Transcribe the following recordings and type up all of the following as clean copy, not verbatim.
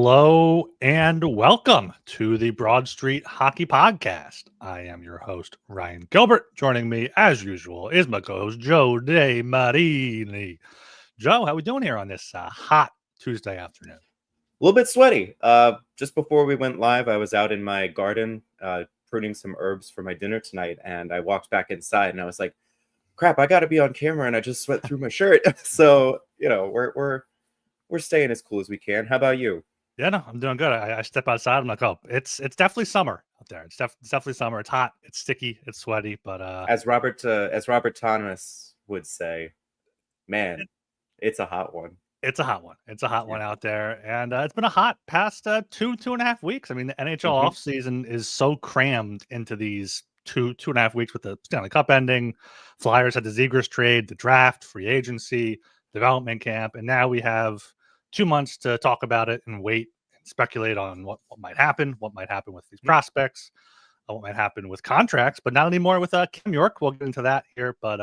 Hello and welcome to the Broad Street Hockey Podcast. I am your host, Ryan Gilbert. Joining me, as usual, is my co-host, Joe DeMarini. Joe, how we doing here on this hot Tuesday afternoon? A little bit sweaty. Just before we went live, I was out in my garden pruning some herbs for my dinner tonight, and I walked back inside, and I was like, crap, I got to be on camera, and I just sweat through my shirt. So, we're staying as cool as we can. How about you? Yeah, no, I'm doing good. I step outside. I'm like, oh, it's definitely summer out there. It's definitely summer. It's hot. It's sticky. It's sweaty. But as Robert Thomas would say, man, it's a hot one. It's a hot one. It's a hot one out there. And it's been a hot past 2.5 weeks. I mean, the NHL offseason is so crammed into these 2.5 weeks with the Stanley Cup ending. Flyers had the Zegras trade, the draft, free agency, development camp. And now we have 2 months to talk about it and wait and speculate on what might happen with these prospects, what might happen with contracts, but not anymore with Cam York. We'll get into that here. But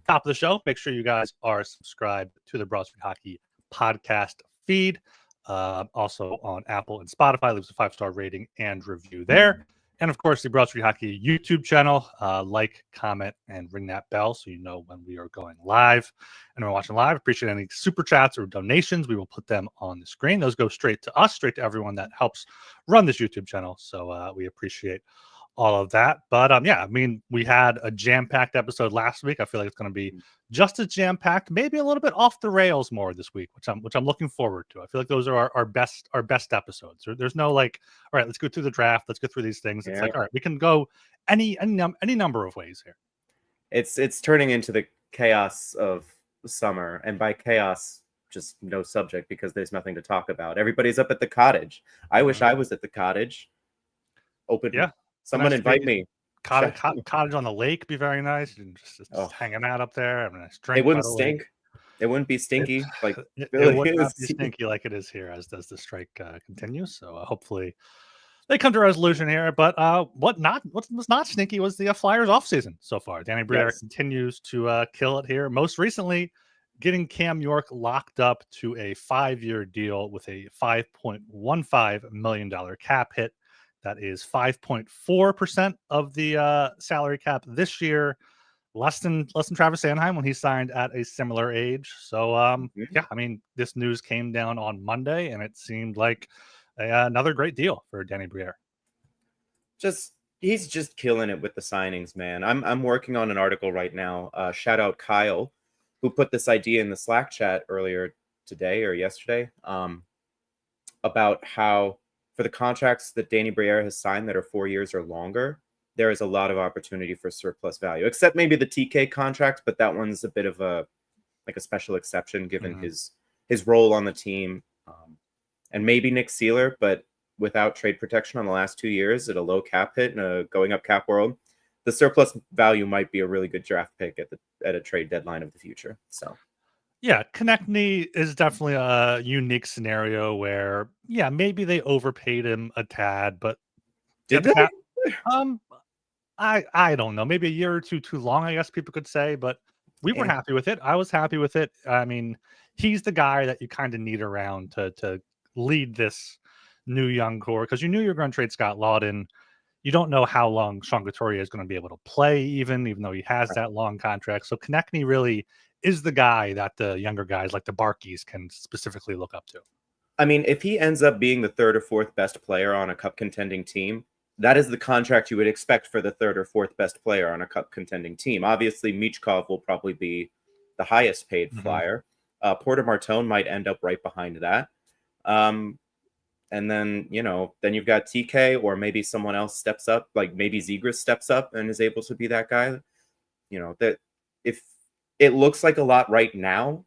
top of the show, make sure you guys are subscribed to the Broad Street Hockey Podcast feed. Also on Apple and Spotify. Leave us a 5-star rating and review there. And of course, the Broad Street Hockey YouTube channel. Like, comment, and ring that bell so you know when we are going live. And when we're watching live, appreciate any super chats or donations. We will put them on the screen. Those go straight to us, straight to everyone that helps run this YouTube channel. So we appreciate all of that. But I mean, we had a jam-packed episode last week. I feel like it's going to be just as jam-packed, maybe a little bit off the rails more this week, which I'm looking forward to. I feel like those are our best episodes. There's no like, all right, let's go through the draft, let's go through these things. It's like, all right, we can go any number of ways here. It's turning into the chaos of summer, and by chaos, just no subject because there's nothing to talk about. Everybody's up at the cottage. I wish I was at the cottage. Open. Yeah. Someone invite me. Cottage on the lake be very nice. And just hanging out up there. I mean, a drink. It wouldn't stink. It wouldn't be stinky. It would not be stinky like it is here, as does the strike continues. So hopefully they come to a resolution here. But what was not stinky was the Flyers offseason so far. Danny Briere continues to kill it here. Most recently, getting Cam York locked up to a 5-year deal with a $5.15 million cap hit. That is 5.4% of the salary cap this year, less than Travis Sanheim when he signed at a similar age. So, I mean, this news came down on Monday, and it seemed like another great deal for Danny Briere. He's just killing it with the signings, man. I'm working on an article right now. Shout out Kyle, who put this idea in the Slack chat earlier today or yesterday, about how, for the contracts that Danny Briere has signed that are 4 years or longer, there is a lot of opportunity for surplus value, except maybe the TK contract, but that one's a bit of a special exception given his role on the team. And maybe Nick Seeler, but without trade protection on the last 2 years at a low cap hit in a going up cap world, the surplus value might be a really good draft pick at a trade deadline of the future. So. Yeah, Konechny is definitely a unique scenario where, maybe they overpaid him a tad, but did they? I don't know. Maybe a year or two too long, I guess people could say, but we were happy with it. I was happy with it. I mean, he's the guy that you kind of need around to lead this new young core, because you knew you were going to trade Scott Laughton. You don't know how long Sean Couturier is going to be able to play, even though he has that long contract. So Konechny really is the guy that the younger guys like the Barkeys can specifically look up to. I mean, if he ends up being the third or fourth best player on a cup contending team, that is the contract you would expect for the third or fourth best player on a cup contending team. Obviously, Michkov will probably be the highest paid Flyer. Porter Martone might end up right behind that. And then you've got TK, or maybe someone else steps up, like maybe Zegras steps up and is able to be that guy. That if it looks like a lot right now,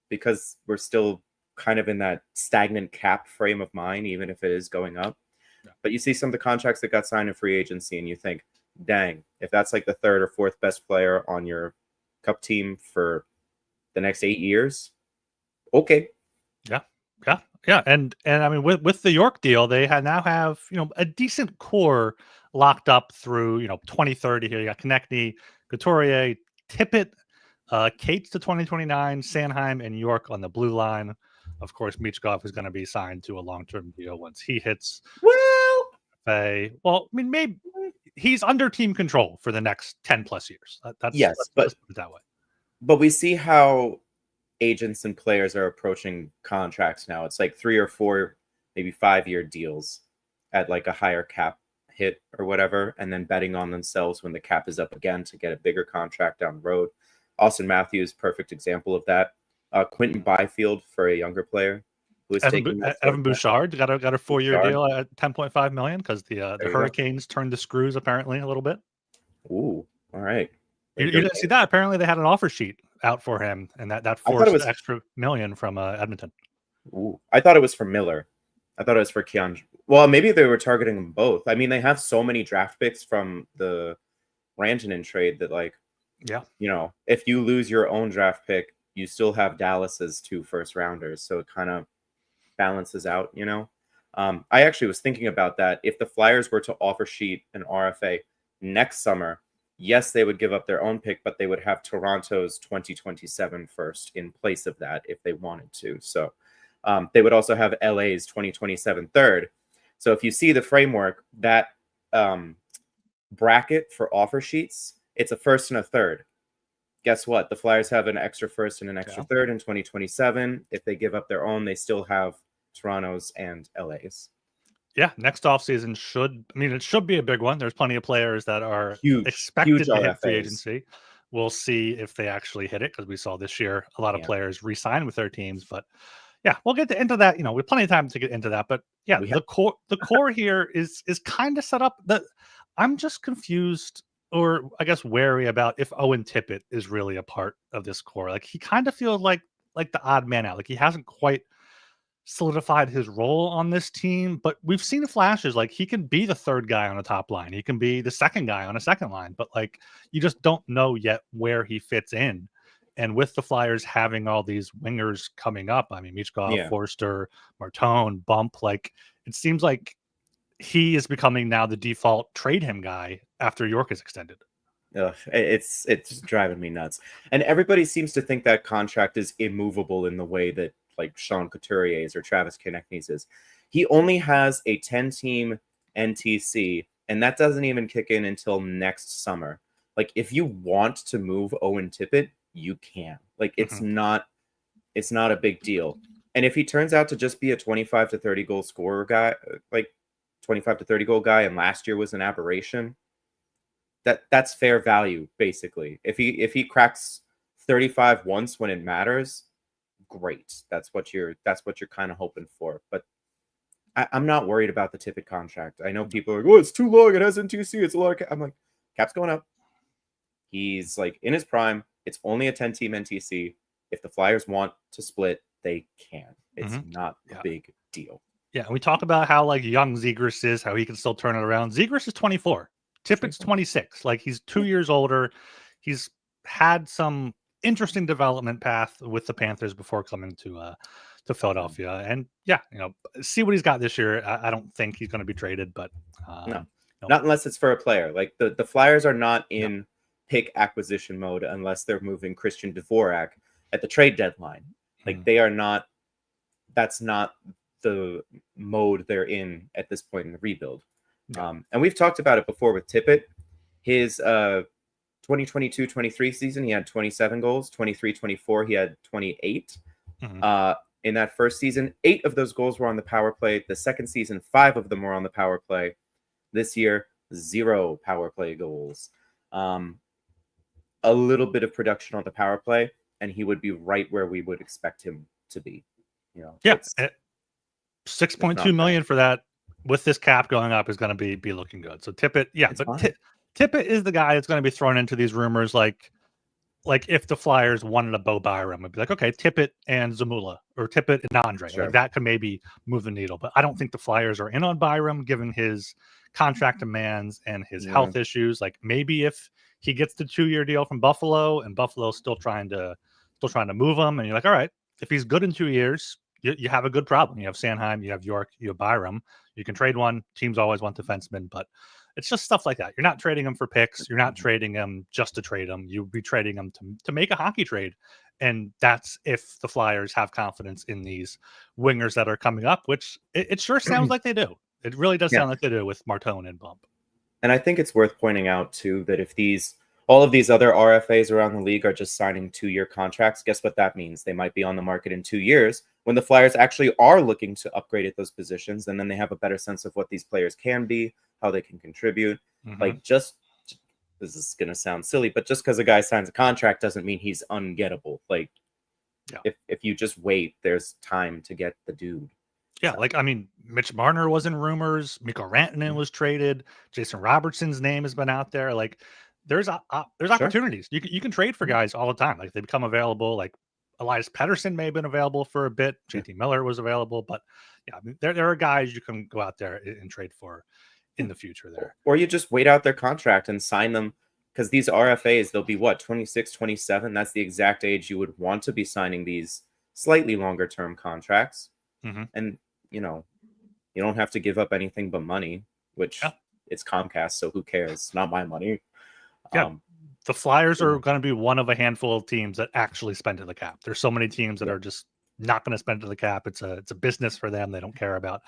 because we're still kind of in that stagnant cap frame of mind, even if it is going up. Yeah. But you see some of the contracts that got signed in free agency, and you think, dang, if that's like the third or fourth best player on your cup team for the next 8 years, okay. Yeah. And I mean, with the York deal, they now have, a decent core locked up through, 2030 here. You got Konechny, Couturier, Tippet, Cates to 2029, Sanheim and York on the blue line. Of course, Michkov is going to be signed to a long-term deal once he hits. Well, Well, I mean, maybe he's under team control for the next 10 plus years. yes, let's put it that way. But we see how agents and players are approaching contracts now. It's like 3 or 4, maybe 5-year deals at like a higher cap hit or whatever, and then betting on themselves when the cap is up again to get a bigger contract down the road. Austin Matthews, perfect example of that. Quentin Byfield for a younger player who is taking Evan Bouchard got a 4-year deal at $10.5 million because the Hurricanes turned the screws apparently a little bit. Ooh, all right. You didn't see that? Apparently, they had an offer sheet out for him, and that forced an extra $1 million from Edmonton. Ooh, I thought it was for Miller. I thought it was for Keon. Well, maybe they were targeting them both. I mean, they have so many draft picks from the Rantanen trade that, like, yeah, you know, if you lose your own draft pick, you still have Dallas's 2 first-rounders, so it kind of balances out, you know. I actually was thinking about that. If the Flyers were to offer sheet an RFA next summer, yes, they would give up their own pick, but they would have Toronto's 2027 first in place of that if they wanted to. So they would also have LA's 2027 third. So if you see the framework, that bracket for offer sheets, it's a first and a third. Guess what? The Flyers have an extra first and an extra third in 2027. If they give up their own, they still have Toronto's and LA's. Yeah, next offseason it should be a big one. There's plenty of players that are expected to hit free agency. We'll see if they actually hit it, because we saw this year a lot of players re-sign with their teams. But yeah, we'll get into that. You know, we have plenty of time to get into that. But yeah, the core here is kind of set up. That I'm just confused, or I guess wary about if Owen Tippett is really a part of this core. Like, he kind of feels like the odd man out. Like, he hasn't quite solidified his role on this team, but we've seen flashes. Like, he can be the third guy on a top line, he can be the second guy on a second line, but like, you just don't know yet where he fits in. And with the Flyers having all these wingers coming up, I mean, Michkov, Forster, Martone, Bump, like, it seems like he is becoming now the default trade him guy after York is extended. Ugh, it's driving me nuts. And everybody seems to think that contract is immovable in the way that, like, Sean Couturier's or Travis Konechny's is. He only has a 10-team NTC, and that doesn't even kick in until next summer. Like, if you want to move Owen Tippett, you can. Like, it's not a big deal. And if he turns out to just be a 25 to 30 goal scorer guy, like 25 to 30 goal guy, and last year was an aberration, that's fair value, basically. If he cracks 35 once when it matters, great. That's what you're kind of hoping for. But I'm not worried about the Tippett contract. I know people are like, oh, it's too long, it has NTC, it's a lot of I'm like, cap's going up. He's like in his prime. It's only a 10-team NTC. If the Flyers want to split, they can. It's not a big deal. Yeah, and we talk about how, like, young Zegras is, how he can still turn it around. Zegras is 24. Tippett's 26. Like, he's 2 years older. He's had some interesting development path with the Panthers before coming to Philadelphia. And yeah, you know, see what he's got this year. I don't think he's going to be traded, but no, not unless it's for a player. Like, the Flyers are not in pick acquisition mode unless they're moving Christian Dvorak at the trade deadline. Like, they are not. That's not the mode they're in at this point in the rebuild. And we've talked about it before with Tippett. His 2022-23 season, he had 27 goals. 23-24, he had 28. In that first season, 8 of those goals were on the power play. The second season, 5 of them were on the power play. This year, 0 power play goals. A little bit of production on the power play, and he would be right where we would expect him to be. You know, $6.2 million for that with this cap going up is going to be looking good. So Tippett, Tippett is the guy that's going to be thrown into these rumors. Like if the Flyers wanted a Bo Byram, it'd be like, okay, Tippett and Zamula, or Tippett and Andre. Sure. Like, that could maybe move the needle. But I don't think the Flyers are in on Byram, given his contract demands and his health issues. Like, maybe if he gets the 2-year deal from Buffalo, and Buffalo's still trying to move him, and you're like, all right, if he's good in 2 years, you have a good problem. You have Sanheim, you have York, you have Byram. You can trade one. Teams always want defensemen, but It's just stuff like that. You're not trading them for picks. You're not trading them just to trade them. You'll be trading them to make a hockey trade. And that's if the Flyers have confidence in these wingers that are coming up, which it sure sounds like they do. It really does sound like they do with Martone and Bump. And I think it's worth pointing out, too, that if all of these other RFAs around the league are just signing 2-year contracts, guess what that means? They might be on the market in 2 years when the Flyers actually are looking to upgrade at those positions, and then they have a better sense of what these players can be, how they can contribute. Like, this is going to sound silly, but just because a guy signs a contract doesn't mean he's ungettable. Like, if you just wait, there's time to get the dude. Yeah, like, I mean, Mitch Marner was in rumors. Mikko Rantanen was traded. Jason Robertson's name has been out there. Like, there's opportunities. You can trade for guys all the time. Like, they become available. Like, Elias Pettersson may have been available for a bit. JT Miller was available. But, yeah, I mean, there are guys you can go out there and trade for in the future there. Or you just wait out their contract and sign them, because these RFAs, they'll be, 26, 27? That's the exact age you would want to be signing these slightly longer-term contracts. And, you don't have to give up anything but money, which it's Comcast, so who cares? Not my money. Yeah, the Flyers are going to be one of a handful of teams that actually spend to the cap. There's so many teams that are just not going to spend to the cap. It's a business for them. They don't care about.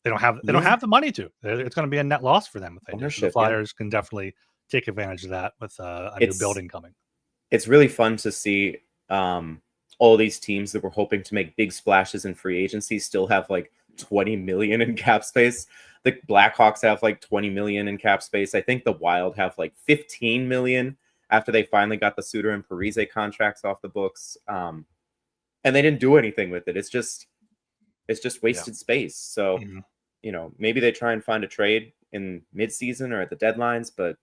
They don't have the money to. It's going to be a net loss for them if they do. The Flyers can definitely take advantage of that with a new building coming. It's really fun to see all these teams that were hoping to make big splashes in free agency still have like 20 million in cap space. The Blackhawks have like 20 million in cap space. I think the Wild have like 15 million after they finally got the Suter and Parise contracts off the books. And they didn't do anything with it. It's just wasted space. So, maybe they try and find a trade in midseason or at the deadlines, but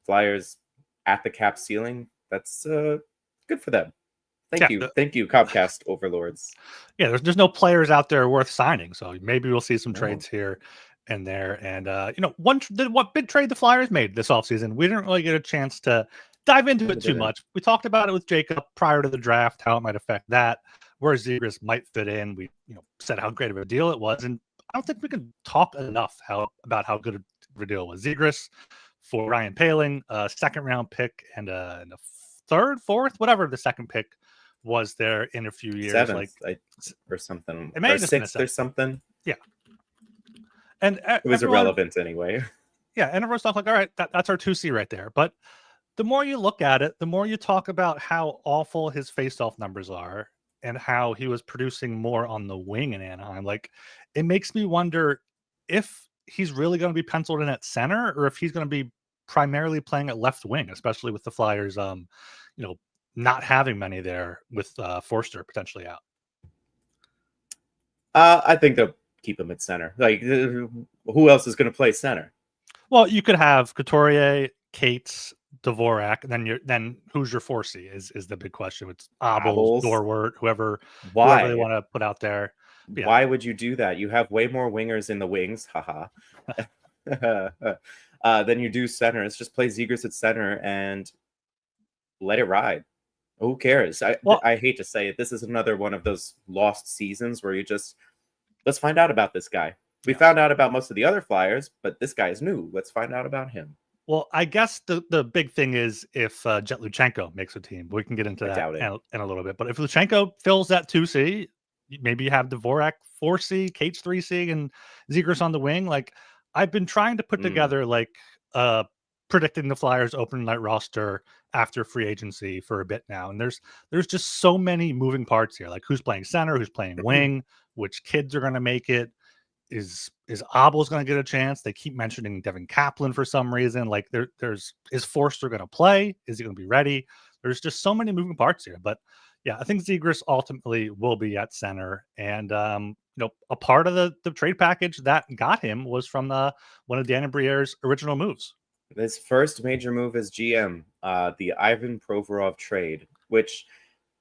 Flyers at the cap ceiling, that's good for them. Thank you, Comcast overlords. Yeah, there's no players out there worth signing, so maybe we'll see some trades here and there. And what big trade the Flyers made this offseason, we didn't really get a chance to dive into it too much. We talked about it with Jacob prior to the draft, how it might affect that, where Zegras might fit in. We said how great of a deal it was, and I don't think we can talk enough about how good of a deal was. Zegras for Ryan Poehling, a second-round pick, and a third, fourth, whatever the second pick was there in a few years, seventh, or something, it may or sixth or something. Yeah, and it was irrelevant anyway. Yeah, and everyone's talking like, all right, that's our 2C right there. But the more you look at it, the more you talk about how awful his faceoff numbers are and how he was producing more on the wing in Anaheim. Like, it makes me wonder if he's really going to be penciled in at center or if he's going to be primarily playing at left wing, especially with the Flyers, not having many there with Forster potentially out. I think they'll keep him at center. Like, who else is going to play center? Well, you could have Couturier, Cates, Dvorak, and then who's your 4C is the big question. It's Abels, Dorwart, whoever they want to put out there. Yeah. Why would you do that? You have way more wingers in the wings, than you do center. It's just play Zegras at center and let it ride. Who cares? I hate to say it. This is another one of those lost seasons where let's find out about this guy. We found out about most of the other Flyers, but this guy is new. Let's find out about him. Well, I guess the big thing is if Jet Luchenko makes a team. We can get into that in a little bit. But if Luchenko fills that 2C, maybe you have Dvorak 4C, Cates 3C, and Zegras on the wing. Like, I've been trying to put together predicting the Flyers open night roster after free agency for a bit now. And there's just so many moving parts here. Like, who's playing center, who's playing wing, which kids are going to make it. Is Abel's going to get a chance? They keep mentioning Devin Kaplan for some reason. Like, is Forster going to play? Is he going to be ready? There's just so many moving parts here. But yeah, I think Zegras ultimately will be at center. And a part of the trade package that got him was from one of Danny Briere's original moves. His first major move as GM, the Ivan Provorov trade, which,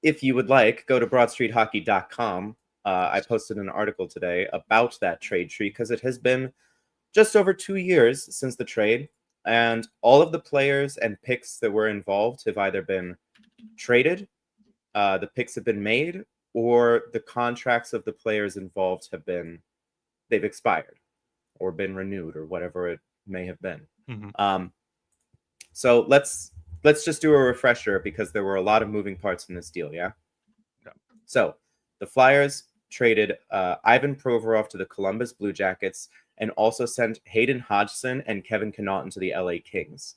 if you would like, go to broadstreethockey.com. I posted an article today about that trade tree because it has been just over 2 years since the trade, and all of the players and picks that were involved have either been traded, the picks have been made, or the contracts of the players involved they've expired or been renewed or whatever it may have been. Mm-hmm. So let's just do a refresher because there were a lot of moving parts in this deal. Yeah. So the Flyers traded Ivan Provorov to the Columbus Blue Jackets and also sent Hayden Hodgson and Kevin Connaughton to the LA Kings.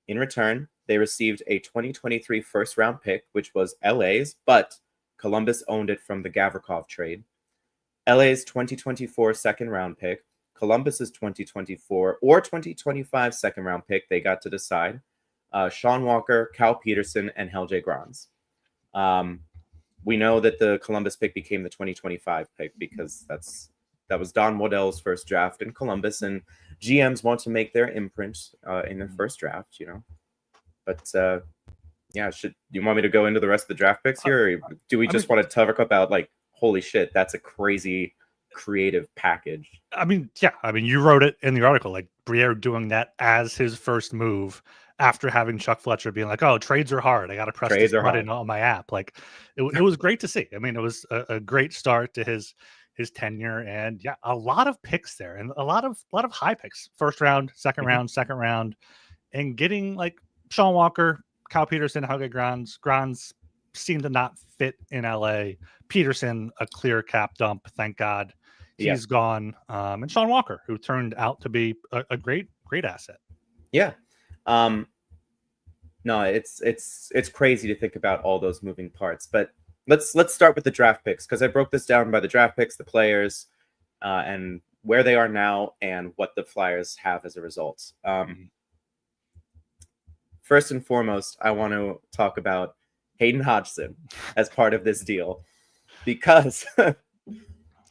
In return, they received a 2023 first-round pick, which was LA's, but Columbus owned it from the Gavrikov trade. LA's 2024 second-round pick, Columbus's 2024 or 2025 second-round pick, they got to decide, Sean Walker, Cal Peterson, and Helge Grans. We know that the Columbus pick became the 2025 pick because that was Don Waddell's first draft in Columbus, and GMs want to make their imprint in their first draft, you know. But yeah, do you want me to go into the rest of the draft picks here, or do we just want to talk about like, holy shit, that's a crazy creative package? I mean, yeah. I mean, you wrote it in the article, like Briere doing that as his first move after having Chuck Fletcher being like, "Oh, trades are hard. I got to press this button on my app." Like, it was great to see. I mean, it was a great start to his tenure, and yeah, a lot of picks there, and a lot of high picks, first round, second round, and getting like Sean Walker, Cal Peterson, Helge Grans. Grans seemed to not fit in LA. Peterson, a clear cap dump. Thank God he's gone. And Sean Walker, who turned out to be a great asset. Yeah. No, it's crazy to think about all those moving parts. But let's start with the draft picks, because I broke this down by the draft picks, the players, and where they are now, and what the Flyers have as a result. First and foremost, I want to talk about Hayden Hodgson as part of this deal, because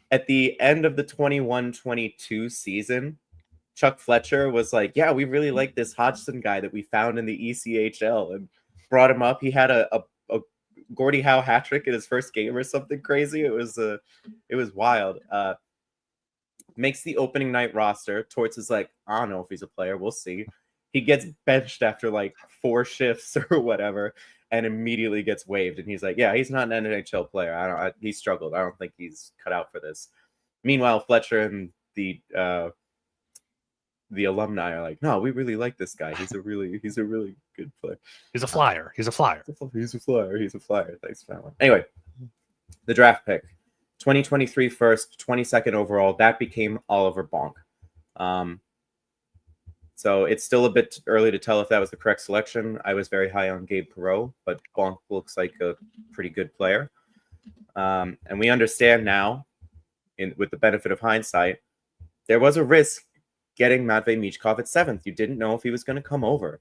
at the end of the 21-22 season, Chuck Fletcher was like, yeah, we really like this Hodgson guy that we found in the ECHL, and brought him up. He had a Gordie Howe hat trick in his first game or something crazy. It was wild. Makes the opening night roster. Torts is like, I don't know if he's a player. We'll see. He gets benched after like 4 shifts or whatever, and immediately gets waived. And he's like, yeah, he's not an NHL player. He struggled. I don't think he's cut out for this. Meanwhile, Fletcher and the alumni are like, no, we really like this guy. He's a really good player. He's a flyer. He's a flyer. Thanks, Fallon. Anyway, the draft pick, 2023 first, 22nd overall. That became Oliver Bonk. So it's still a bit early to tell if that was the correct selection. I was very high on Gabe Perreault, but Bonk looks like a pretty good player. And we understand now, with the benefit of hindsight, there was a risk getting Matvei Michkov at 7th. You didn't know if he was going to come over.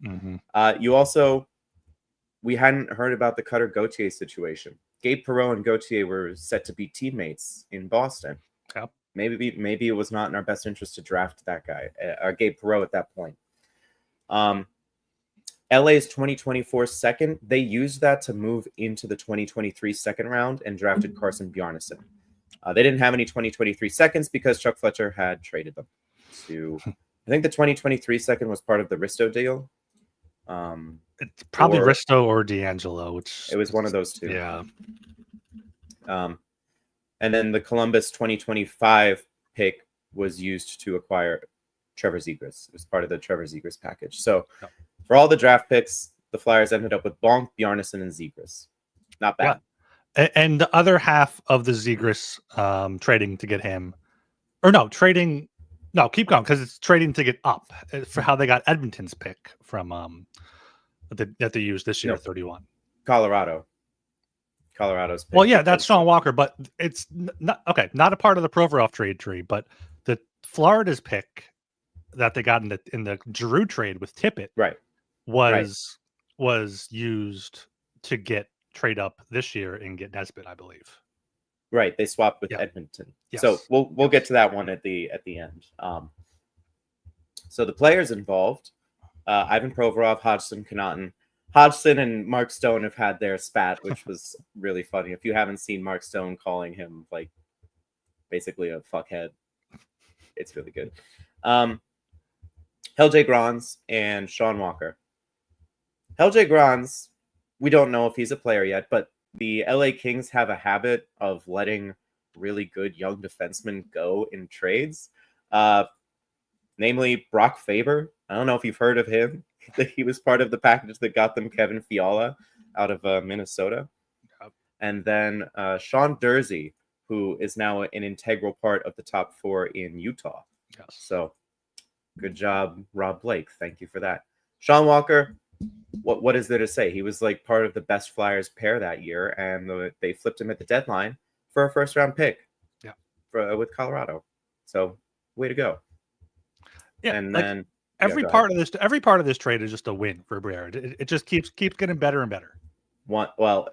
We hadn't heard about the Cutter Gauthier situation. Gabe Perreault and Gauthier were set to be teammates in Boston. Yep. Maybe it was not in our best interest to draft that guy, Gabe Perreault, at that point. LA's 2024 second, they used that to move into the 2023 second round and drafted Carson Bjarnason. They didn't have any 2023 seconds because Chuck Fletcher had traded them to, I think the 2023 second was part of the Risto deal. It's probably Risto or D'Angelo, which it was one of those two. Yeah. And then the Columbus 2025 pick was used to acquire Trevor Zegras. It was part of the Trevor Zegras package. So for all the draft picks, the Flyers ended up with Bonk, Bjarnason, and Zegras. Not bad. Yeah. And the other half of the Zegras trading to get him, or no, trading. No, keep going, because it's trading to get up for how they got Edmonton's pick from that they used this year, 31. Colorado's pick. Well, yeah, that's Sean Walker, but it's not okay. Not a part of the Provorov trade tree, but the Florida's pick that they got in the Giroux trade with Tippet, was used to trade up this year and get Nesbitt, I believe. Right, they swapped with Edmonton. Yes. So we'll get to that one at the end. So the players involved, Ivan Provorov, Hodgson, Connaughton. Hodgson and Mark Stone have had their spat, which was really funny. If you haven't seen Mark Stone calling him like basically a fuckhead, it's really good. Helge Grans and Sean Walker. Helge Grans, we don't know if he's a player yet, but the LA Kings have a habit of letting really good young defensemen go in trades. namely Brock Faber. I don't know if you've heard of him. He was part of the package that got them Kevin Fiala out of Minnesota. Yep. And then Sean Dursey, who is now an integral part of the top 4 in Utah. Yes. So good job, Rob Blake. Thank you for that. Sean Walker, what is there to say? He was like part of the best Flyers pair that year, and they flipped him at the deadline for a first-round pick. Yeah, with Colorado. So way to go. Yeah, and like then every part of this trade is just a win for Briere. It just keeps getting better and better. Well,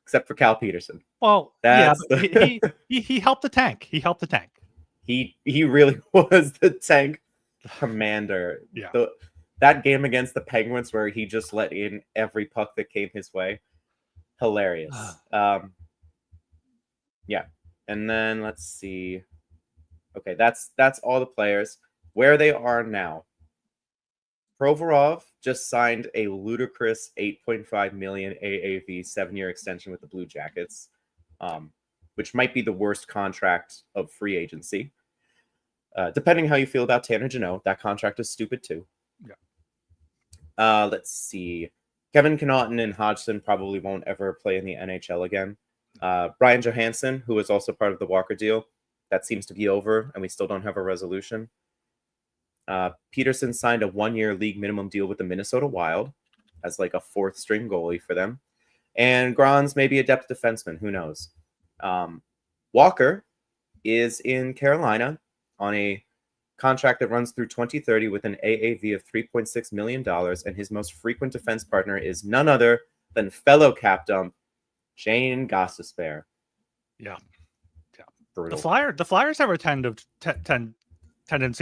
except for Cal Peterson. Well, but he helped the tank. He helped the tank. He really was the tank commander. Yeah. That game against the Penguins where he just let in every puck that came his way. Hilarious. Yeah. And then let's see. Okay, that's all the players. Where they are now. Provorov just signed a ludicrous $8.5 million AAV 7-year extension with the Blue Jackets, which might be the worst contract of free agency. Depending how you feel about Tanner Jeannot, that contract is stupid too. Yeah. Let's see. Kevin Connaughton and Hodgson probably won't ever play in the NHL again. Brian Johansson, who is also part of the Walker deal, that seems to be over, and we still don't have a resolution. Peterson signed a 1-year league minimum deal with the Minnesota Wild as like a 4th string goalie for them. And Grans may be a depth defenseman. Who knows? Walker is in Carolina on a contract that runs through 2030 with an AAV of $3.6 million. And his most frequent defense partner is none other than fellow cap dump, Shane Gostisbehere. Yeah. Brutal. The Flyers have a tendency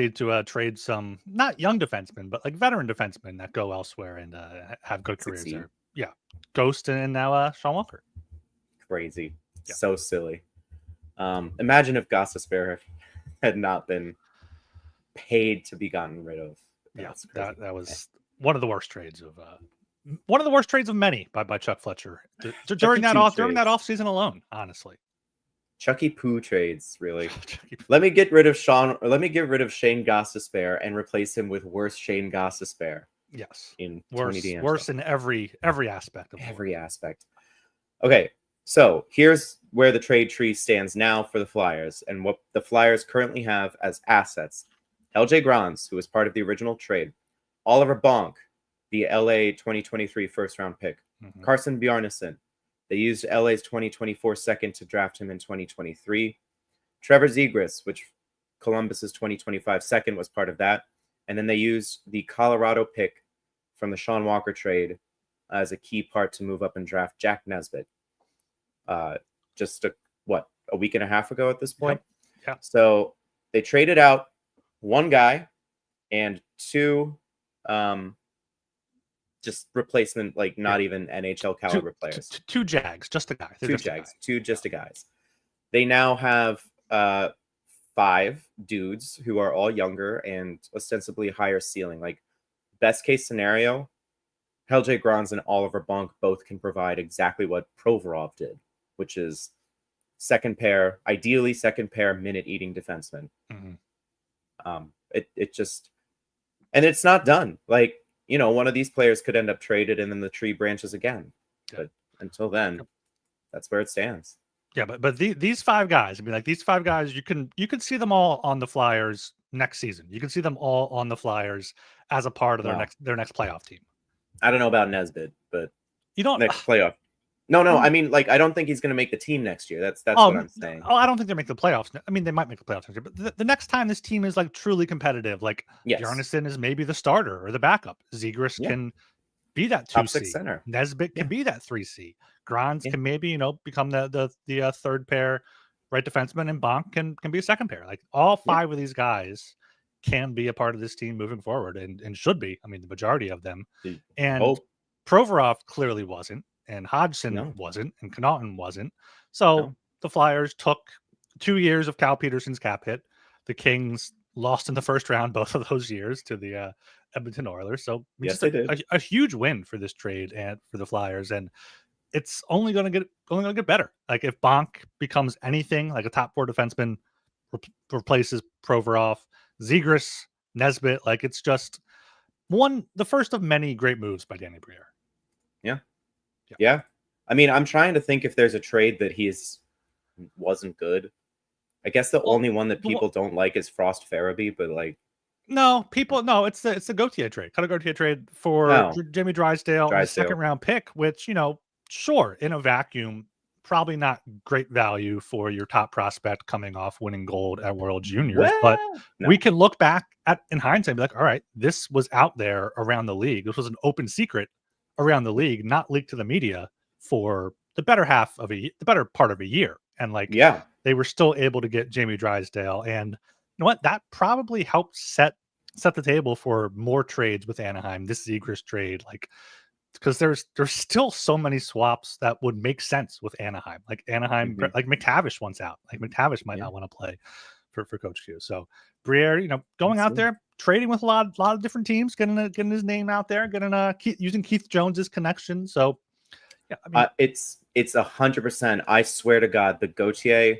to trade some not young defensemen, but like veteran defensemen that go elsewhere and have good careers there. Yeah, Ghost and now Sean Walker. Crazy, so silly. Imagine if Gostisbehere had not been paid to be gotten rid of. That was one of the worst trades of many by Chuck Fletcher during that offseason alone. Honestly. Chucky Poo trades, really. Let me get rid of Shane Gostisbehere and replace him with worse Shane Gostisbehere. Yes. In worse in every aspect of aspect. Okay, so here's where the trade tree stands now for the Flyers and what the Flyers currently have as assets. LJ Grans, who was part of the original trade. Oliver Bonk, the LA 2023 first round pick. Mm-hmm. Carson Bjarnason. They used LA's 2024 second to draft him in 2023. Trevor Zegras, which Columbus's 2025 second was part of that. And then they used the Colorado pick from the Sean Walker trade as a key part to move up and draft Jack Nesbitt. Just a week and a half ago at this point. Yep. Yeah. So they traded out one guy and 2 just replacement, like not even NHL caliber players. 2 Jags, just a guy. Two guys. They now have 5 dudes who are all younger and ostensibly higher ceiling. Like best case scenario, LJ Grans and Oliver Bonk both can provide exactly what Provorov did, which is ideally second pair minute eating defenseman. Mm-hmm. It just, and it's not done. Like, one of these players could end up traded and then the tree branches again. Yeah. But until then, that's where it stands. Yeah, but these 5 guys, these 5 guys, you can see them all on the Flyers next season. You can see them all on the Flyers as a part of their next playoff team. I don't know about Nesbitt, but you don't next playoff. No, I mean, like, I don't think he's going to make the team next year. That's what I'm saying. I don't think they make the playoffs. I mean, they might make the playoffs next year, but the next time this team is like truly competitive, like Bjarnason is maybe the starter or the backup. Zegras can be that 2C center. Nesbitt can be that 3C. Grans can maybe become the third pair right defenseman, and Bonk can be a second pair. Like all 5 of these guys can be a part of this team moving forward and should be. I mean, the majority of them. And Provorov clearly wasn't. And Hodgson wasn't, and Connaughton wasn't. So the Flyers took 2 years of Cal Peterson's cap hit. The Kings lost in the first round both of those years to the Edmonton Oilers. So they did. A huge win for this trade and for the Flyers, and it's only going to get better. Like if Bonk becomes anything like a top 4 defenseman, replaces Provorov, Zegras Nesbitt. Like, it's just the first of many great moves by Danny Briere. Yeah. I mean, I'm trying to think if there's a trade that wasn't good. I guess the only one that people don't like is Frost Farabee, but like, it's the Gauthier trade. Cut a Gauthier trade for Jimmy Drysdale and a second round pick, which, sure, in a vacuum, probably not great value for your top prospect coming off winning gold at World Juniors. But we can look back in hindsight and be like, all right, this was out there around the league. This was an open secret around the league, not leaked to the media for the better part of a year. And they were still able to get Jamie Drysdale. And you know what? That probably helped set the table for more trades with Anaheim, this Zegras trade, because there's still so many swaps that would make sense with Anaheim. Like Anaheim, like McTavish wants out. Like McTavish might not want to play for Coach Q. So Briere, going out there, trading with a lot of different teams, getting his name out there, using Keith Jones's connection. So yeah, I mean, it's 100%. I swear to God, the Gauthier,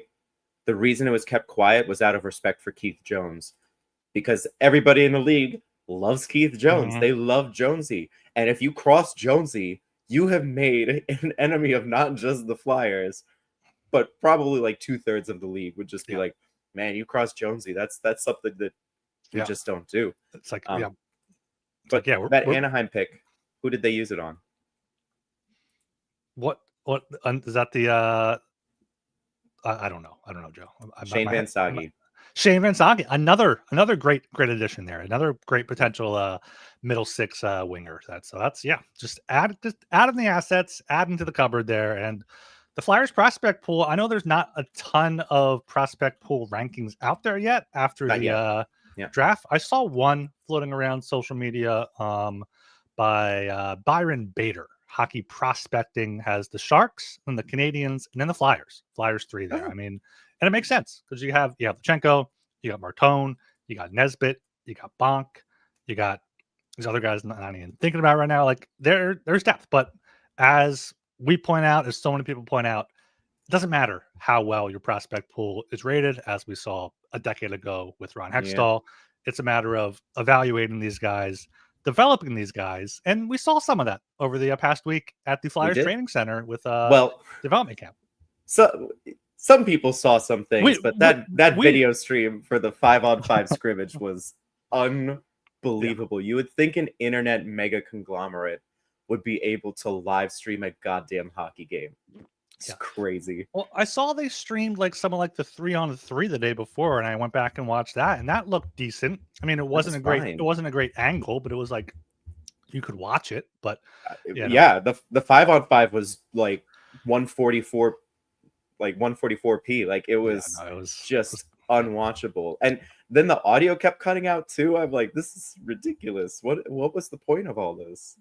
the reason it was kept quiet was out of respect for Keith Jones, because everybody in the league loves Keith Jones. They love Jonesy. And if you cross Jonesy, you have made an enemy of not just the Flyers, but probably like 2/3 of the league would just be like, man, you cross Jonesy. That's something that we just don't do. It's like, But that Anaheim pick, who did they use it on? What is that? The I don't know, Joe. Shane Van Sage. Shane Van Sage, another great addition there. Another great potential middle six winger. That's just add in the assets, add into the cupboard there. And the Flyers prospect pool, I know there's not a ton of prospect pool rankings out there yet after the draft. I saw one floating around social media by Byron Bader. Hockey Prospecting has the Sharks and the Canadians and then the Flyers. Flyers 3 there. I mean, and it makes sense because you have Lechenko, you got Martone, you got Nesbitt, you got Bonk, you got these other guys not even thinking about right now. Like there's depth, but as we point out, as so many people point out, it doesn't matter how well your prospect pool is rated, as we saw a decade ago with Ron Hextall. It's a matter of evaluating these guys, developing these guys, and we saw some of that over the past week at the Flyers training center with development camp. So some people saw some things, but that video stream for the 5-on-5 scrimmage was unbelievable. You would think an internet mega conglomerate would be able to live stream a goddamn hockey game. It's crazy. Well, I saw they streamed some of the 3-on-3 the day before, and I went back and watched that, and that looked decent. I mean, it wasn't a great angle, but it was you could watch it. But the 5-on-5 was 144, 144p. It was just unwatchable. And then the audio kept cutting out too. I'm like, this is ridiculous. What was the point of all this?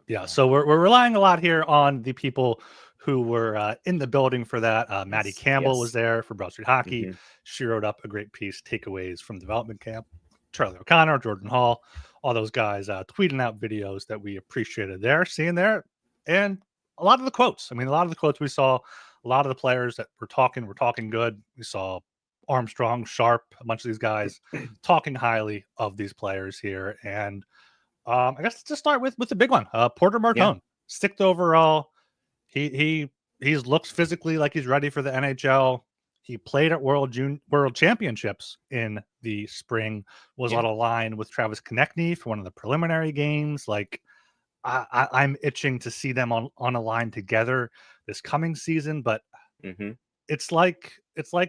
Yeah. So we're relying a lot here on the people who were in the building for that. Maddie Campbell was there for Broad Street Hockey. She wrote up a great piece, takeaways from development camp. Charlie O'Connor, Jordan Hall, all those guys tweeting out videos that we appreciated seeing there. And a lot of the quotes. I mean, a lot of the quotes we saw, a lot of the players that were talking good. We saw Armstrong, Sharp, a bunch of these guys talking highly of these players here. And I guess let's just start with the big one. Porter Martone, 6th overall. He looks physically like he's ready for the NHL. He played at World Championships in the spring, was on a line with Travis Konechny for one of the preliminary games. I'm itching to see them on a line together this coming season, but it's like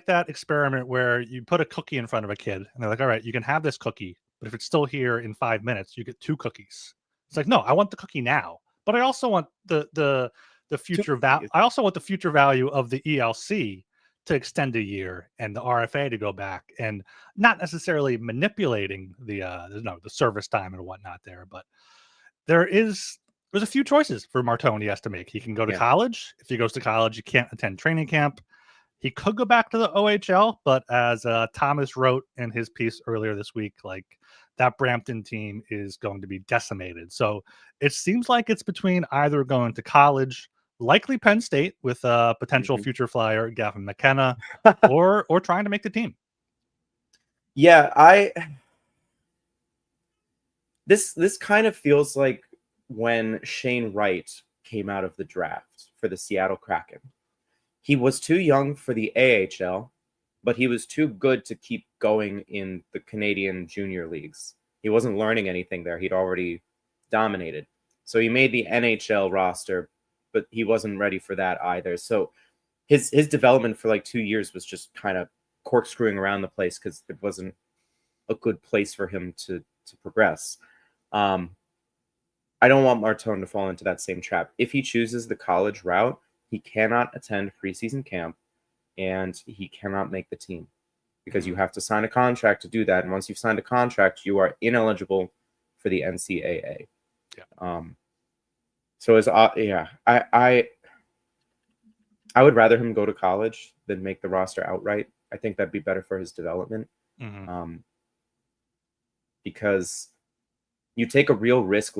that experiment where you put a cookie in front of a kid and they're like, all right, you can have this cookie, but if it's still here in 5 minutes, you get 2 cookies. It's like, no, I want the cookie now, but I also want the future value. I also want the future value of the ELC to extend a year and the RFA to go back, and not necessarily manipulating the service time and whatnot there, but there's a few choices for Martone he has to make. He can go to college. If he goes to college, he can't attend training camp. He could go back to the OHL, but as Thomas wrote in his piece earlier this week, that Brampton team is going to be decimated. So it seems like it's between either going to college, likely Penn State with a potential future Flyer Gavin McKenna, or trying to make the team. Yeah, This kind of feels like when Shane Wright came out of the draft for the Seattle Kraken. He was too young for the AHL, but he was too good to keep going in the Canadian junior leagues. He wasn't learning anything there. He'd already dominated. So he made the NHL roster, but he wasn't ready for that either. So his development for like 2 years was just kind of corkscrewing around the place because there wasn't a good place for him to progress. I don't want Martone to fall into that same trap. If he chooses the college route, he cannot attend preseason camp and he cannot make the team because you have to sign a contract to do that. And once you've signed a contract, you are ineligible for the NCAA. Yeah. So I would rather him go to college than make the roster outright. I think that'd be better for his development. Because you take a real risk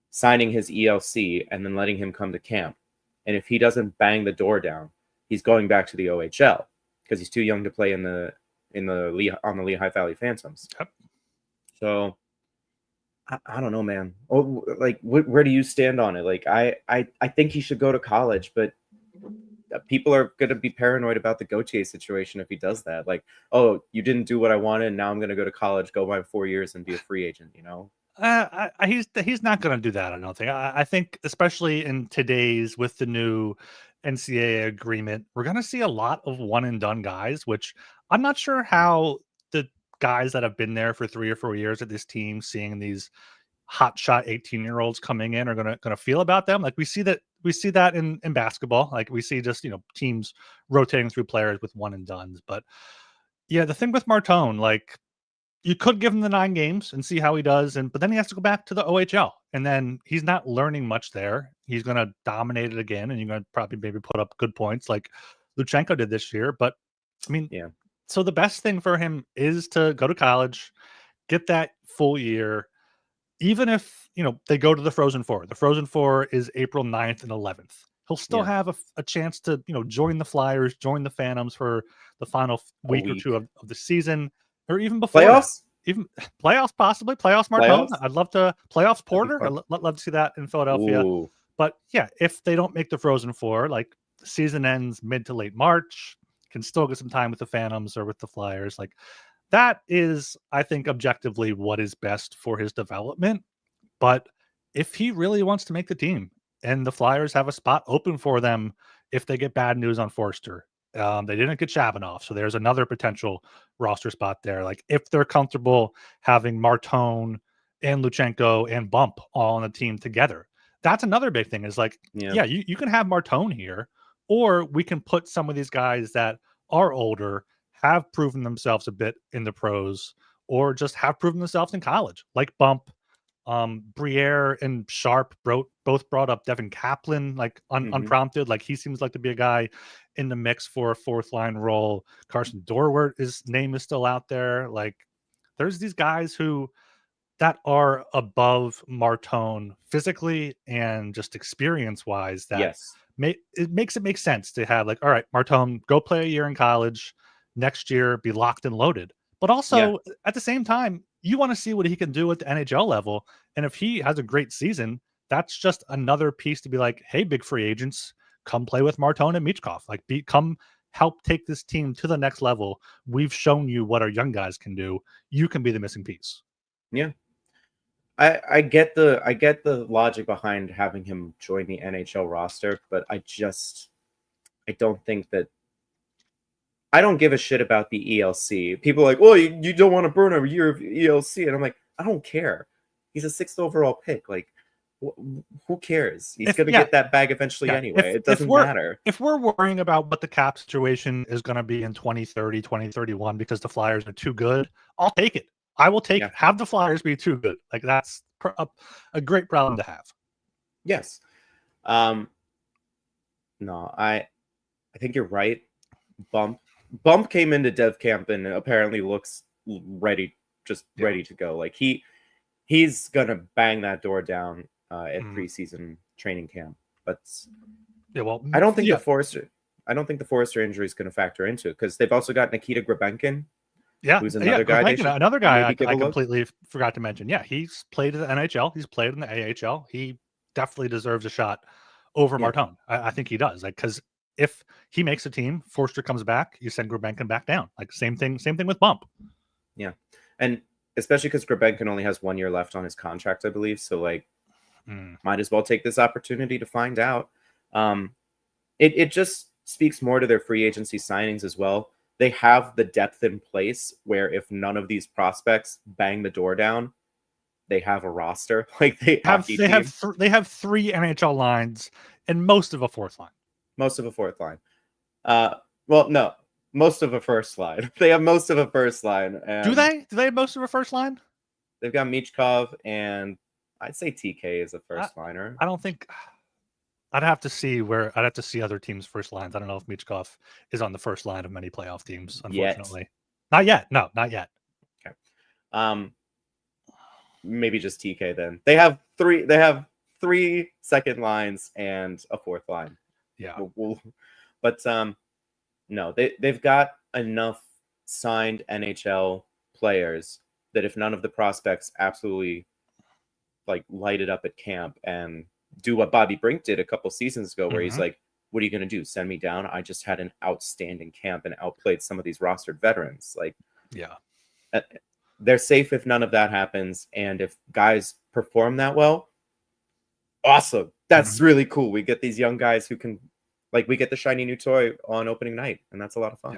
signing his ELC and then letting him come to camp. And if he doesn't bang the door down, he's going back to the OHL because he's too young to play on the Lehigh Valley Phantoms. Yep. So I don't know, man. Oh, like where do you stand on it? Like I think he should go to college, but people are going to be paranoid about the Gauthier situation if he does that. Like, oh, you didn't do what I wanted, and now I'm going to go to college, go by 4 years, and be a free agent. You know? He's not going to do that. I don't think. I think, especially in today's with the new NCAA agreement, we're going to see a lot of one and done guys. Which I'm not sure how the guys that have been there for 3 or 4 years at this team, seeing these hotshot 18-year-olds coming in, are gonna feel about them. Like we see that in basketball. Like we see just teams rotating through players with one and dones. But yeah, the thing with Martone, like, you could give him the 9 games and see how he does, but then he has to go back to the OHL, and then he's not learning much there. He's going to dominate it again, and you're going to probably maybe put up good points like Luchenko did this year. But I mean, Yeah. So the best thing for him is to go to college, get that full year. Even if they go to the Frozen Four, the Frozen Four is April 9th and 11th. He'll still have a chance to join the Flyers, join the Phantoms for the final week or two of the season. Or even before playoffs, even playoffs, possibly playoffs. Martone, I'd love to love to see that in Philadelphia. Ooh. But yeah, if they don't make the Frozen Four, like the season ends mid to late March, can still get some time with the Phantoms or with the Flyers. Like that is, I think, objectively what is best for his development. But if he really wants to make the team, and the Flyers have a spot open for them, if they get bad news on Forster. They didn't get Shabanov, so there's another potential roster spot there. Like if they're comfortable having Martone and Luchenko and Bump all on the team together, that's another big thing. Is like, you can have Martone here, or we can put some of these guys that are older, have proven themselves a bit in the pros, or just have proven themselves in college, like Bump. Briere and Sharp both brought up Devin Kaplan, like unprompted. Like he seems like to be a guy in the mix for a 4th line role. Carson Dorwart, his name is still out there. Like there's these guys that are above Martone physically and just experience wise. That it makes it make sense to have like, all right, Martone, go play a year in college, next year be locked and loaded. But also at the same time, you want to see what he can do at the NHL level. And if he has a great season, that's just another piece to be like, hey, big free agents, come play with Martone and Michkov. Like, come help take this team to the next level. We've shown you what our young guys can do. You can be the missing piece. Yeah. I get the logic behind having him join the NHL roster, but I don't think that. I don't give a shit about the ELC. People are like, well, you don't want to burn a year of ELC. And I'm like, I don't care. He's a 6th overall pick. Like, who cares? He's going to get that bag eventually anyway. It doesn't matter. If we're worrying about what the cap situation is going to be in 2030, 2031, because the Flyers are too good, I'll take it. I will have the Flyers be too good. Like, that's a great problem to have. Yes. No, I think you're right. Bump came into dev camp and apparently looks ready to go. Like he's gonna bang that door down at preseason training camp. But I don't think the Forster injury is going to factor into it because they've also got Nikita Grabenkin, Yeah, who's another guy. Another guy I look. completely forgot to mention. Yeah, he's played in the NHL. He's played in the AHL. He definitely deserves a shot over Martone. I think he does. Like, because if he makes a team, Forster comes back, you send Gulbenkian back down. Like, same thing with Bump. Yeah, and especially because Gulbenkian only has 1 year left on his contract, I believe. So, like, might as well take this opportunity to find out. It just speaks more to their free agency signings as well. They have the depth in place where if none of these prospects bang the door down, they have a roster. Like they have three NHL lines and most of a fourth line. Most of a fourth line. Well, no, most of a first line. They have most of a first line. And do they? Do they have most of a first line? They've got Michkov, and I'd say TK is a first liner. I don't think. I'd have to see other teams' first lines. I don't know if Michkov is on the first line of many playoff teams, unfortunately. Not yet. No, not yet. Okay. Maybe just TK then. They have three second lines and a fourth line. Yeah. But no, they've got enough signed NHL players that if none of the prospects absolutely like light it up at camp and do what Bobby Brink did a couple seasons ago, where he's like, what are you going to do? Send me down? I just had an outstanding camp and outplayed some of these rostered veterans. Like, yeah, they're safe if none of that happens. And if guys perform that well, awesome. That's really cool. We get these young guys who can, like, we get the shiny new toy on opening night, and that's a lot of fun.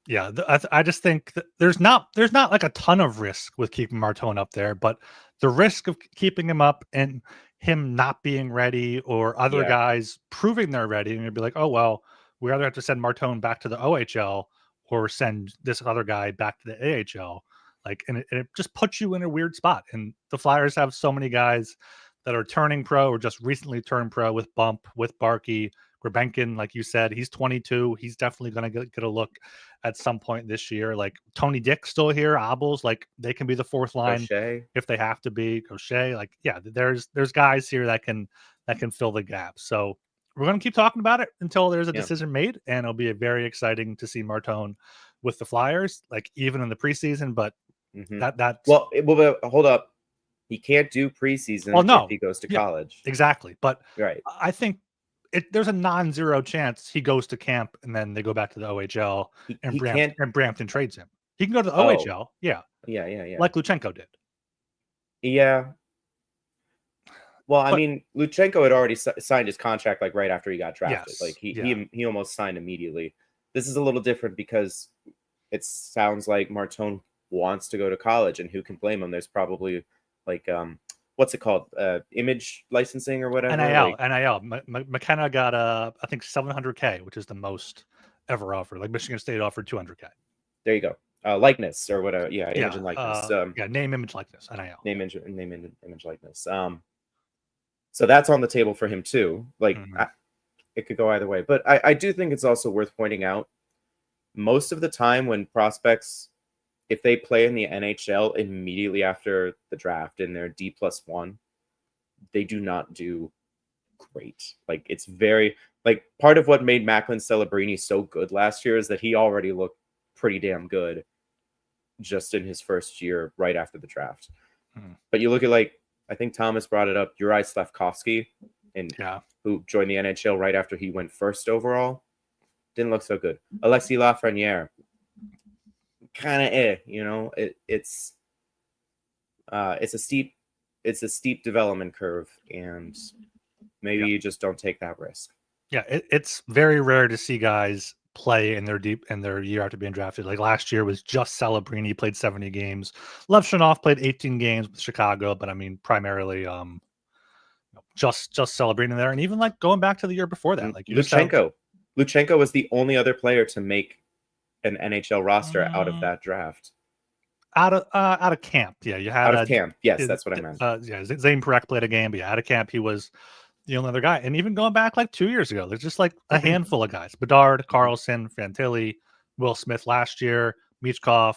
Yeah. I just think that there's not like a ton of risk with keeping Martone up there, but the risk of keeping him up and him not being ready or other guys proving they're ready, and you'd be like, oh, well, we either have to send Martone back to the OHL or send this other guy back to the AHL. Like, and it just puts you in a weird spot. And the Flyers have so many guys that are turning pro or just recently turned pro with Bump, with Barkey, Gulbenkian, like you said, he's 22. He's definitely going to get a look at some point this year. Like Tony Dick's still here. Abels, like they can be the fourth line if they have to be. Gaucher, like there's guys here that can fill the gap. So we're going to keep talking about it until there's a decision made, and it'll be very exciting to see Martone with the Flyers, like even in the preseason. But well, hold up, he can't do preseason if he goes to college. Exactly, but I think there's a non-zero chance he goes to camp and then they go back to the OHL and Brampton trades him. He can go to the OHL. Yeah. Like Luchenko did. Yeah. Well, I mean, Luchenko had already signed his contract like right after he got drafted. Like he almost signed immediately. This is a little different because it sounds like Martone wants to go to college, and who can blame him? There's probably like what's it called? Image licensing or whatever. NIL. McKenna got I think $700K, which is the most ever offered. Like Michigan State offered $200K. There you go. Likeness or whatever. Yeah, image and likeness. Name, image, likeness. NIL. Name, image, likeness. So that's on the table for him too. Like it could go either way. But I do think it's also worth pointing out, most of the time when prospects, if they play in the NHL immediately after the draft in their D+1, they do not do great. Like it's very like part of what made Macklin Celebrini so good last year is that he already looked pretty damn good just in his first year right after the draft. But you look at, like, I think Thomas brought it up, Uri Slafkovsky, who joined the NHL right after he went first overall. Didn't look so good. Alexis Lafreniere, kind of it's a steep development curve, and maybe you just don't take that risk. It's very rare to see guys play in their year after being drafted. Like last year was just Celebrini, played 70 games. Levshunov played 18 games with Chicago, but I mean primarily just Celebrini there. And even like going back to the year before that, like Luchenko was the only other player to make an NHL roster out of that draft. Out of camp. Yeah, you had out of camp. Yes, that's what I meant. Zane Parekh played a game, but out of camp he was the only other guy. And even going back like 2 years ago, there's just like a handful of guys. Bedard, Carlson, Fantilli, Will Smith last year, Michkov,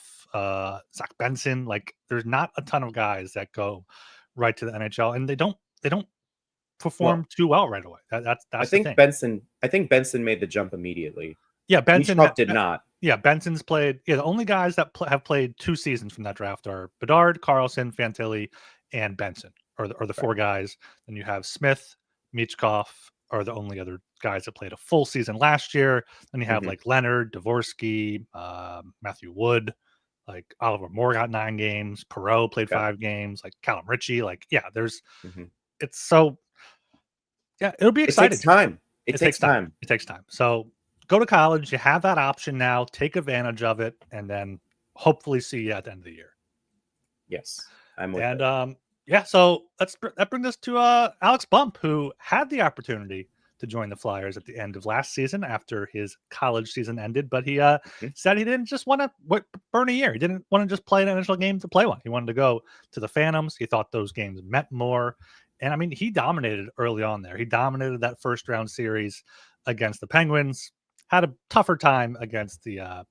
Zach Benson. Like there's not a ton of guys that go right to the NHL, and they don't perform too well right away. That's I think the thing. Benson made the jump immediately. Yeah, Benson did not. Yeah, Benson's played. Yeah, the only guys that have played 2 seasons from that draft are Bedard, Carlson, Fantilli, and Benson, are the 4 guys. Then you have Smith, Michkov are the only other guys that played a full season last year. Then you have like Leonard, Dvorsky, Matthew Wood, like Oliver Moore got 9 games, Perreault played 5 games, like Callum Ritchie. Like, yeah, there's it's so it'll be exciting. It takes time. It takes time. It takes time. So go to college. You have that option now. Take advantage of it, and then hopefully see you at the end of the year. Yes, I'm with and so that brings us to Alex Bump, who had the opportunity to join the Flyers at the end of last season after his college season ended, but he said he didn't just want to burn a year. He didn't want to just play an initial game to play one. He wanted to go to the Phantoms. He thought those games meant more. And I mean, he dominated early on there. He dominated that first round series against the Penguins, had a tougher time against the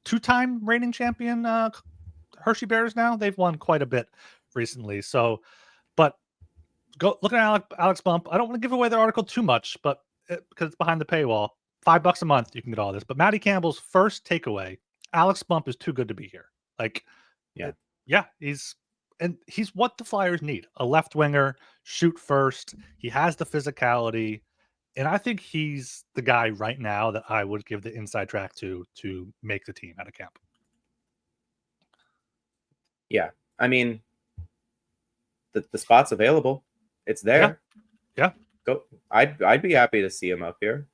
2-time reigning champion Hershey Bears now. They've won quite a bit recently. So, but go look at Alex Bump. I don't want to give away their article too much, but because it's behind the paywall, $5 a month, you can get all this. But Matty Campbell's first takeaway: Alex Bump is too good to be here. Like, he's what the Flyers need: a left winger, shoot first. He has the physicality, and I think he's the guy right now that I would give the inside track to make the team out of camp. Yeah, I mean, the spot's available. It's there. Yeah. Go. I'd be happy to see him up here.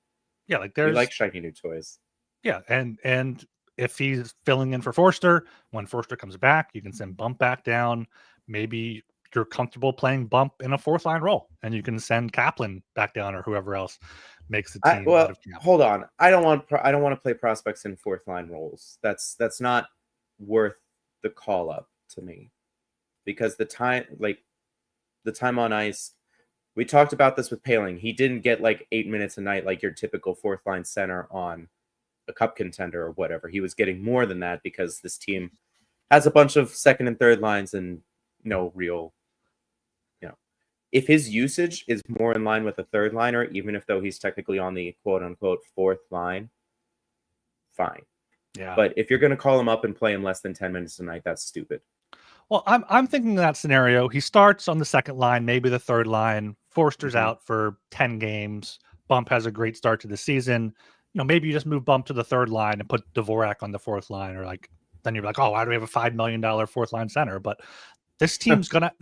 Yeah, like we like shiny new toys. Yeah, and if he's filling in for Forster, when Forster comes back, you can send Bump back down. Maybe you're comfortable playing Bump in a 4th line role, and you can send Kaplan back down or whoever else makes the team. Hold on. I don't want to play prospects in 4th line roles. That's not worth the call up to me, because the time on ice. We talked about this with Poehling. He didn't get like 8 minutes a night like your typical 4th line center on a cup contender or whatever. He was getting more than that because this team has a bunch of 2nd and 3rd lines and no real, if his usage is more in line with a 3rd liner, even if though he's technically on the quote unquote 4th line, fine. Yeah. But if you're going to call him up and play him less than 10 minutes a night, that's stupid. Well, I'm thinking that scenario. He starts on the 2nd line, maybe the 3rd line. Forster's out for 10 games. Bump has a great start to the season. Maybe you just move Bump to the 3rd line and put Dvorak on the 4th line, or then you're like, oh, why do we have a $5 million 4th line center? But this team's gonna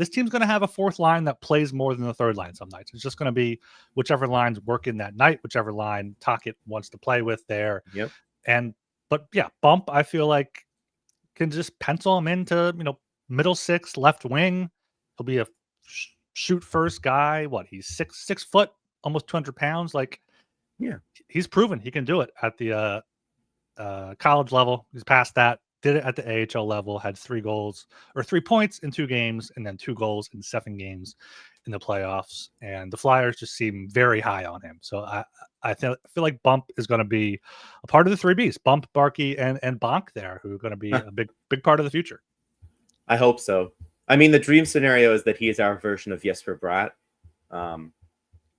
have a 4th line that plays more than the 3rd line some nights. It's just gonna be whichever line's working that night, whichever line Tocchet wants to play with there. Yep. But Bump, I feel like can just pencil him into middle 6, left wing. He'll be a shoot first guy. He's 6 foot, almost 200 pounds. Like, yeah, he's proven he can do it at the college level. He's past that. Did it at the AHL level. Had 3 points in 2 games, and then 2 goals in 7 games in the playoffs. And the Flyers just seem very high on him. So I feel like Bump is going to be a part of the 3 Bs. Bump, Barkey, and Bonk there, who are going to be a big part of the future. I hope so. I mean, the dream scenario is that he is our version of Jesper Bratt on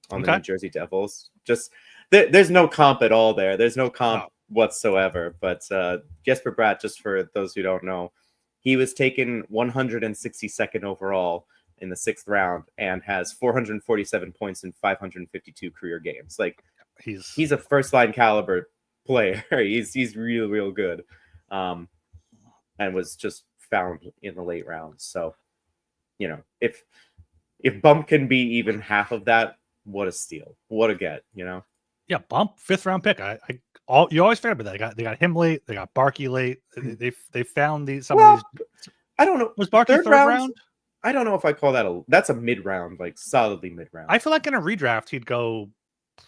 the New Jersey Devils. Just there's no comp at all there. There's no comp whatsoever. But Jesper Bratt, just for those who don't know, he was taken 162nd overall in the 6th round and has 447 points in 552 career games. Like, he's a first line caliber player. he's real good, and was just found in the late rounds. So, if Bump can be even half of that, what a steal! What a get! Yeah, Bump 5th round pick. You always forget about that. They got him late. They got Barkey late. They found some of these. I don't know. Was Barkey 3rd round? I don't know if I call that that's a mid round, like solidly mid round. I feel like in a redraft he'd go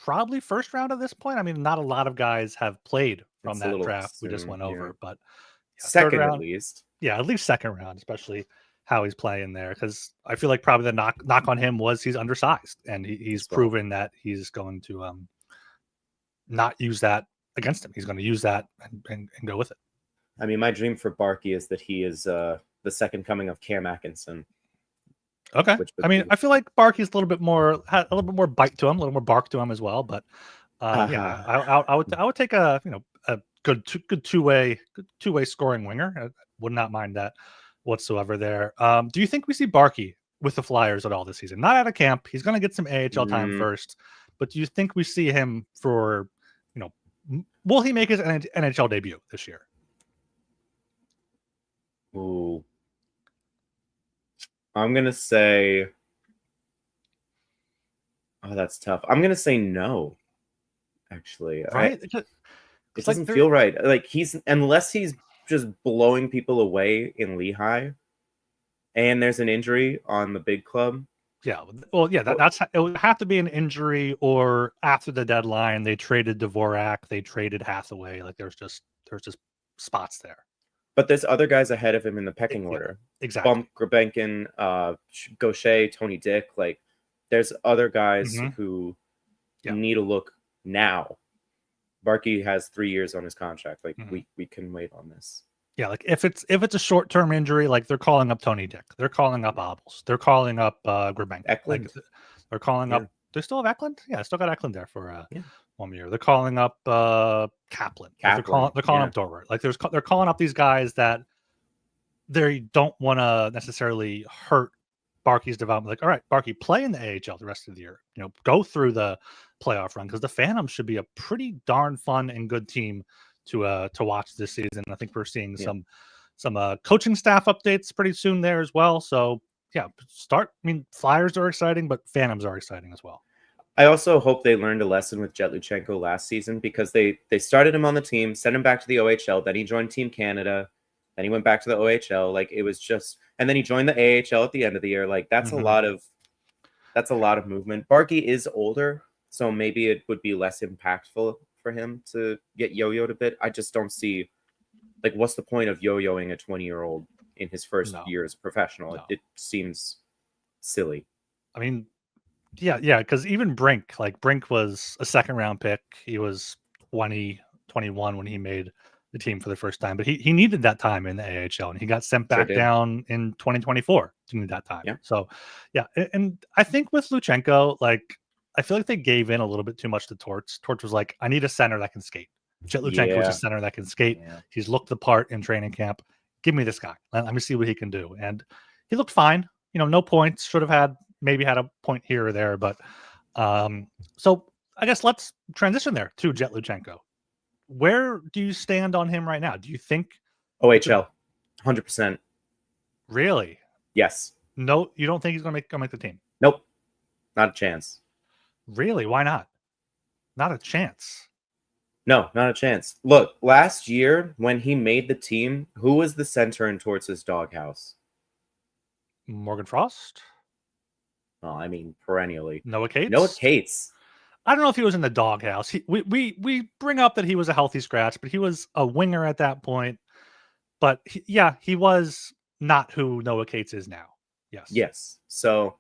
probably 1st round at this point. I mean, not a lot of guys have played from that draft we just went over, but 2nd round, at least. Yeah, at least 2nd round, especially how he's playing there, because I feel like probably the knock on him was he's undersized, and he's proven that he's going to not use that against him. He's going to use that and go with it. I mean, my dream for Barkey is that he is the second coming of Cam Atkinson. Okay. I mean, I feel like Barkey's a little bit more bite to him, a little more bark to him as well. But I would take a good two-way scoring winger. I would not mind that whatsoever there. Do you think we see Barkey with the Flyers at all this season? Not out of camp. He's going to get some AHL time first, but do you think we see him for, will he make his NHL debut this year? Ooh. I'm going to say, oh, that's tough. I'm going to say no, actually. Right? It doesn't feel right. Like unless he's just blowing people away in Lehigh and there's an injury on the big club. Yeah. Well, yeah, it would have to be an injury, or after the deadline, they traded Dvorak, they traded Hathaway. Like there's just spots there. But there's other guys ahead of him in the pecking order. Exactly. Bump, Grabenkin, Gaucher, Tony Dick. Like there's other guys who need a look now. Barkey has 3 years on his contract. Like we can wait on this. Yeah, like if it's a short-term injury, like they're calling up Tony Dick, they're calling up Obels, they're calling up Grabenkin. Like they're calling up. They still have Eklund. Yeah, still got Eklund there for 1 year. They're calling up Kaplan. They're calling up Dorwart. Like they're calling up these guys that they don't want to necessarily hurt Barkey's development. Like, all right, Barkey, play in the AHL the rest of the year. Go through the playoff run, because the Phantoms should be a pretty darn fun and good team to watch this season. I think we're seeing some coaching staff updates pretty soon there as well. So Flyers are exciting, but Phantoms are exciting as well. I also hope they learned a lesson with Jet Luchenko last season, because they started him on the team, sent him back to the OHL, then he joined Team Canada, then he went back to the OHL. Like it was just, and then he joined the AHL at the end of the year. Like that's a lot of movement. Barkey is older, so maybe it would be less impactful for him to get yo-yoed a bit. I just don't see, like, what's the point of yo-yoing a 20-year-old in his first year as a professional? No. It seems silly. I mean, yeah, because even Brink was a second-round pick. He was 21 when he made the team for the first time, but he needed that time in the AHL, and he got sent back down in 2024 to need that time. Yeah. So, yeah, and I think with Luchenko, like, I feel like they gave in a little bit too much to Torts. Torts was like, I need a center that can skate. Jet Luchenko was a center that can skate. Yeah. He's looked the part in training camp. Give me this guy. Let me see what he can do. And he looked fine. No points. Should have maybe had a point here or there. But so I guess let's transition there to Jet Luchenko. Where do you stand on him right now? Do you think OHL 100%? Really? Yes. No, you don't think he's going to make the team? Nope. Not a chance. Really? Why not? Not a chance. No, not a chance. Look, last year when he made the team, who was the center in Torts' doghouse? Morgan Frost? Oh, I mean, perennially. Noah Cates? Noah Cates. I don't know if he was in the doghouse. We bring up that he was a healthy scratch, but he was a winger at that point. But he was not who Noah Cates is now. Yes. Yes. So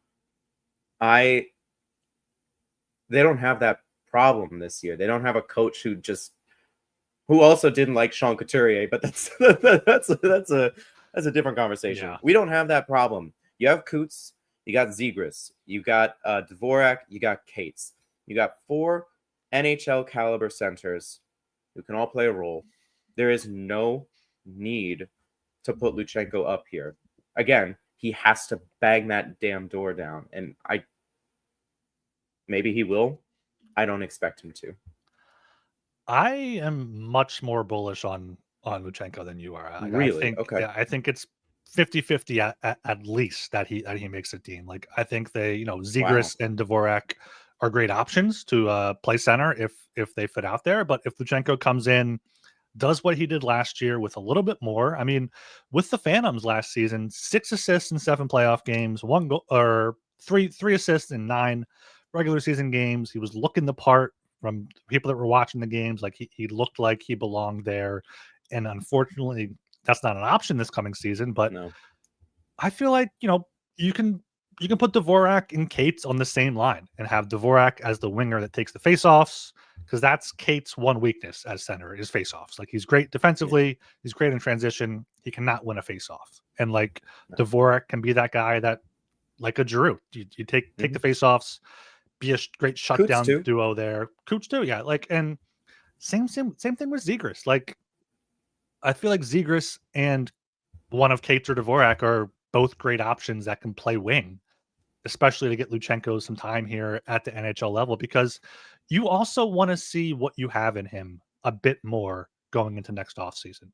they don't have that problem this year. They don't have a coach who also didn't like Sean Couturier, but that's a different conversation. Yeah. We don't have that problem. You have Coots, you got Zegras, you got Dvorak, you got Cates. You got 4 NHL caliber centers who can all play a role. There is no need to put Luchenko up here. Again, he has to bang that damn door down. And maybe he will. I don't expect him to. I am much more bullish on Luchenko than you are. Really? Okay. Yeah, I think it's 50-50 at least that he makes a team. Like I think Zegras and Dvorak are great options to play center if they fit out there. But if Luchenko comes in, does what he did last year with a little bit more. I mean, with the Phantoms last season, 6 assists in 7 playoff games, 1 goal or 3 assists in 9 regular season games. He was looking the part from people that were watching the games. Like he looked like he belonged there. And unfortunately, that's not an option this coming season. But no. I feel like, you can put Dvorak and Cates on the same line and have Dvorak as the winger that takes the faceoffs, because that's Cates' one weakness as center is faceoffs. Like he's great defensively, he's great in transition. He cannot win a faceoff, and Dvorak can be that guy that, like a Giroux, you take the faceoffs, be a great shutdown duo there. Coots too, yeah. And Same thing with Zegras. Like, I feel like Zegras and one of Cates or Dvorak are both great options that can play wing, especially to get Luchenko some time here at the NHL level, because you also want to see what you have in him a bit more going into next offseason.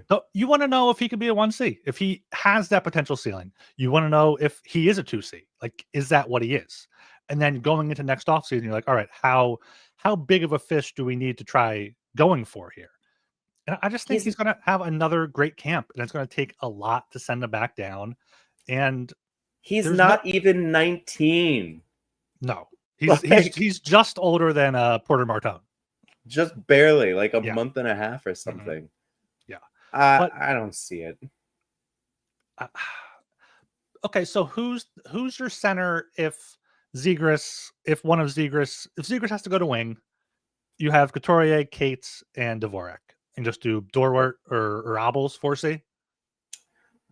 So you want to know if he could be a 1C, if he has that potential ceiling. You want to know if he is a 2C. Like, is that what he is? And then going into next offseason, you're like, all right, how big of a fish do we need to try going for here? And I just think he's going to have another great camp, and it's going to take a lot to send him back down. And he's not even 19. No, he's just older than Porter Martone. Just barely, like a month and a half or something. Mm-hmm. Yeah. I don't see it. Okay, so who's your center if Zegras has to go to wing? You have Couturier, Cates, and Dvorak, and just do Dorwart or Abels 4C.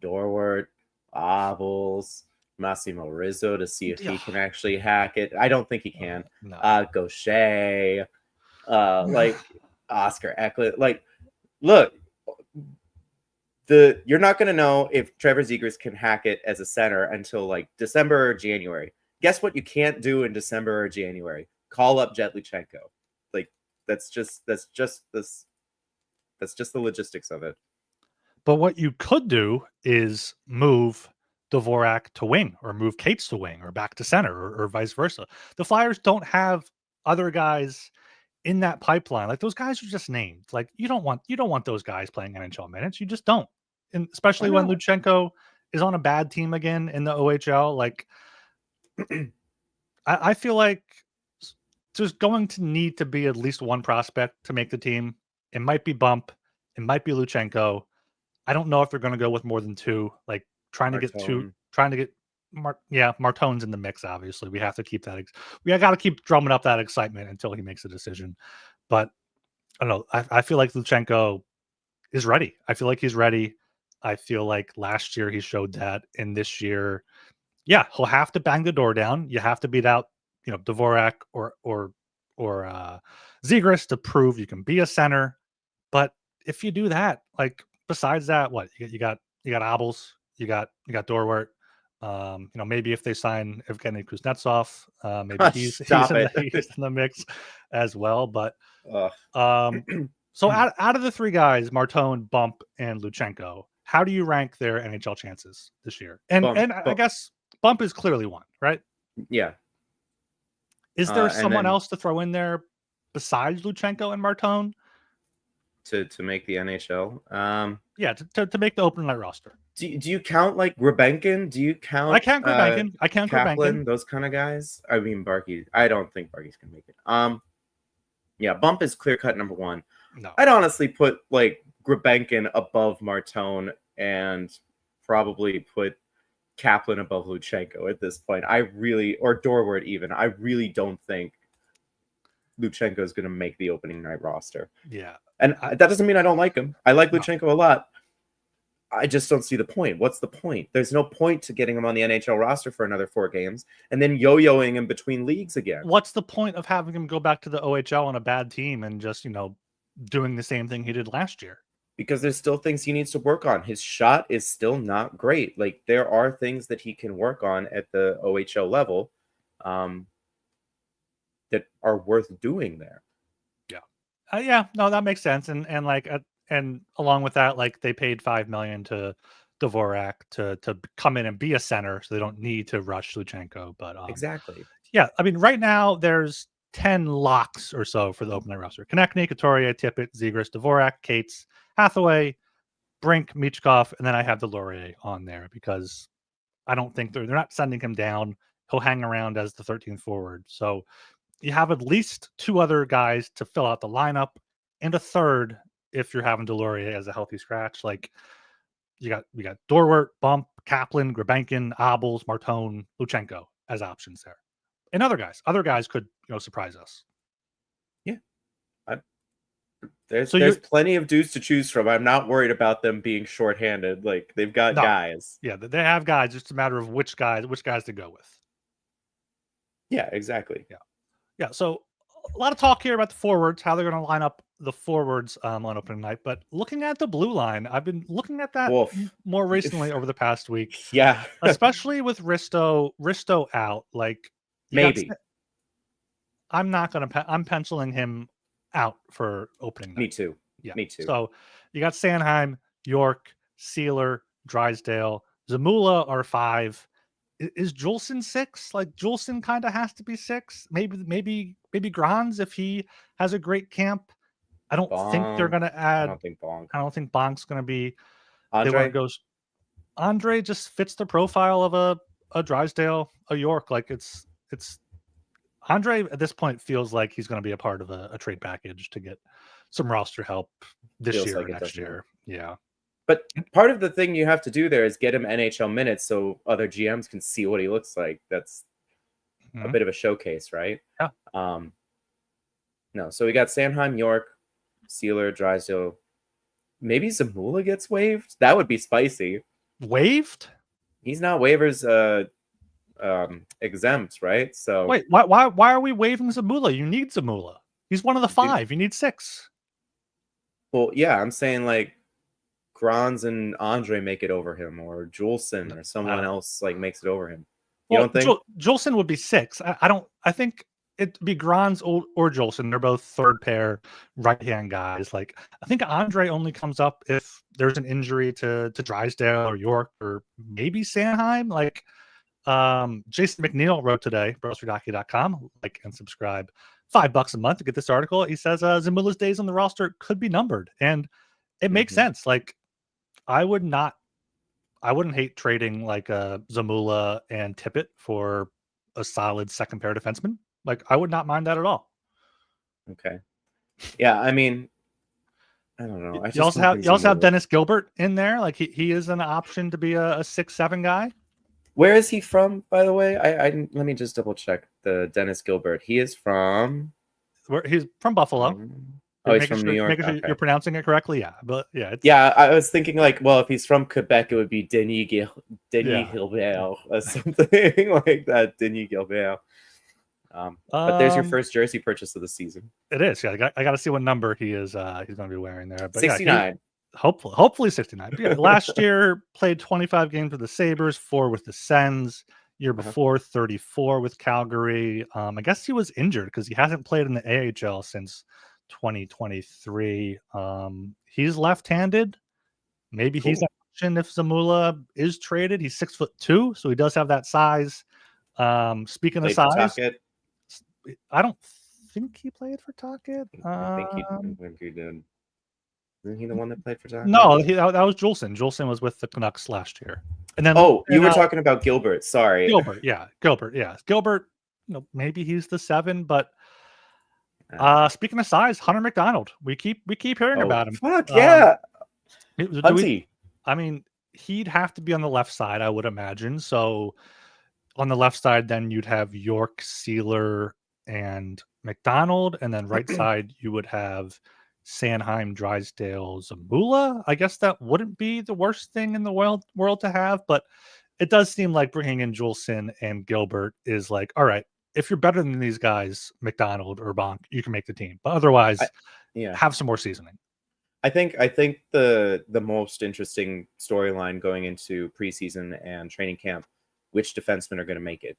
Dorwart, Abels, Massimo Rizzo to see if he can actually hack it. I don't think he can. No. Gaucher, like Oscar Eklund. Like, look, you're not going to know if Trevor Zegras can hack it as a center until like December or January. Guess what you can't do in December or January? Call up Jet Luchenko. Like, that's just the logistics of it. But what you could do is move Dvorak to wing, or move Cates to wing, or back to center, or vice versa. The Flyers don't have other guys in that pipeline. Like, those guys are just named. Like, you don't want those guys playing NHL minutes. You just don't. And especially when Luchenko is on a bad team again in the OHL. Like, I feel like there's going to need to be at least one prospect to make the team. It might be Bump. It might be Luchenko. I don't know if they're going to go with more than two. Like, Martone's in the mix. Obviously, we have to keep that. We got to keep drumming up that excitement until he makes a decision. But I don't know. I feel like Luchenko is ready. I feel like he's ready. I feel like last year he showed that, and this year, he'll have to bang the door down. You have to beat out, Dvorak or Zegras to prove you can be a center. But if you do that, like, besides that, what you got Abels, you got Dorwart. Maybe if they sign Evgeny Kuznetsov, maybe he's in the mix as well. But so out of the three guys, Martone, Bump, and Luchenko, how do you rank their NHL chances this year? And I guess Bump is clearly one, right? Yeah. Is there someone else to throw in there besides Luchenko and Martone to make the NHL? To make the opening night roster. Do you count like Grebenkin? Do you count? I count Grebenkin. I count Kaplan, those kind of guys. I mean, Barkey. I don't think Barkey's gonna make it. Bump is clear cut number one. No, I'd honestly put like Grebenkin above Martone and probably put Kaplan above Luchenko at this point. Or Dorwart even. I really don't think Luchenko is going to make the opening night roster. Yeah. And that doesn't mean I don't like him. I like Luchenko a lot. I just don't see the point. What's the point? There's no point to getting him on the NHL roster for another 4 games and then yo-yoing him between leagues again. What's the point of having him go back to the OHL on a bad team and just, doing the same thing he did last year? Because there's still things he needs to work on. His shot is still not great. Like, there are things that he can work on at the OHL level that are worth doing there. No, that makes sense. And along with that, like, they paid $5 million to Dvorak to come in and be a center, so they don't need to rush Luchenko. But exactly. Yeah, I mean, right now there's 10 locks or so for the opening roster: Konechny, Couturier, Tippet, Zegras, Dvorak, Cates, Hathaway, Brink, Michkov, and then I have Delorier on there because I don't think they're not sending him down. He'll hang around as the 13th forward. So you have at least 2 other guys to fill out the lineup, and a third if you're having Delorier as a healthy scratch. Like, we got Dorwart, Bump, Kaplan, Grebenkin, Abels, Martone, Luchenko as options there. And other guys could, surprise us. Yeah. There's plenty of dudes to choose from. I'm not worried about them being shorthanded. Like, they've got guys. Yeah, they have guys. It's just a matter of which guys to go with. Yeah, exactly. Yeah. So a lot of talk here about the forwards, how they're going to line up the forwards on opening night. But looking at the blue line, I've been looking at that more recently over the past week. Yeah. Especially with Risto out. Like, maybe. I'm not going to, I'm penciling him out for opening night. Me too. Yeah. Me too. So you got Sanheim, York, Sealer, Drysdale, Zamula are 5. Is Juleson 6? Like, Juleson kind of has to be 6. Maybe Grans if he has a great camp. I don't think they're going to add. I don't think Bonk's going to be. Andre Andre just fits the profile of a Drysdale, a York. Like, it's Andre at this point feels like he's going to be a part of a trade package to get some roster help this year or next year. Yeah. But part of the thing you have to do there is get him NHL minutes so other GMs can see what he looks like. That's a bit of a showcase, right? Yeah. No, so we got Sanheim, York, Sealer, Drysdale. Maybe Zamula gets waived? That would be spicy. Waived? He's not waivers exempt, right? So wait, why are we waiving Zamula? You need Zamula. He's one of the 5. You need 6. Well, yeah, I'm saying like Grans and Andre make it over him, or Juleson or someone else like makes it over him. You don't think Juleson would be 6? I think it'd be Grans or Juleson. They're both third pair right-hand guys. Like, I think Andre only comes up if there's an injury to Drysdale or York or maybe Sanheim. Like, Jason McNeil wrote today, BroSreeDocky.com, like and subscribe. $5 a month to get this article. He says Zamula's days on the roster could be numbered, and it makes sense. Like, I wouldn't hate trading like Zamula and Tippet for a solid second pair defenseman. Like, I would not mind that at all. Okay. Yeah, I mean, I don't know. You also have Dennis Gilbert in there. Like, he is an option to be a 6-7 guy. Where is he from, by the way? I let me just double check the Dennis Gilbert. He is from. He's from Buffalo. He's from New York. Making sure you're pronouncing it correctly. Yeah, but yeah. I was thinking like, well, if he's from Quebec, it would be Denis Gilbert or something like that. Denis Gilbert. But there's your first jersey purchase of the season. It is. Yeah, I got to see what number he is. He's going to be wearing there. But 69. Hopefully 69. Yeah, last year played 25 games with the Sabres, 4 with the Sens. Year before, 34 with Calgary. I guess he was injured because he hasn't played in the AHL since 2023. He's left-handed. Maybe he's an option if Zamula is traded. He's 6'2", so he does have that size. Speaking of size, I don't think he played for Tocchet. I think he did. Isn't he the one that played for Tocchet? No, that was Juleson. Juleson was with the Canucks last year. And then you were talking about Gilbert. Sorry. Gilbert. Gilbert, maybe he's the 7, but speaking of size, Hunter McDonald. We keep hearing about him. Fuck yeah. I mean, he'd have to be on the left side, I would imagine. So on the left side, then you'd have York, Sealer, and McDonald, and then right side you would have Sanheim, Drysdale, Zamula. I guess that wouldn't be the worst thing in the world to have, but it does seem like bringing in Juleson and Gilbert is like, all right, if you're better than these guys, McDonald or Bonk, you can make the team. But otherwise, have some more seasoning. I think the most interesting storyline going into preseason and training camp, which defensemen are going to make it,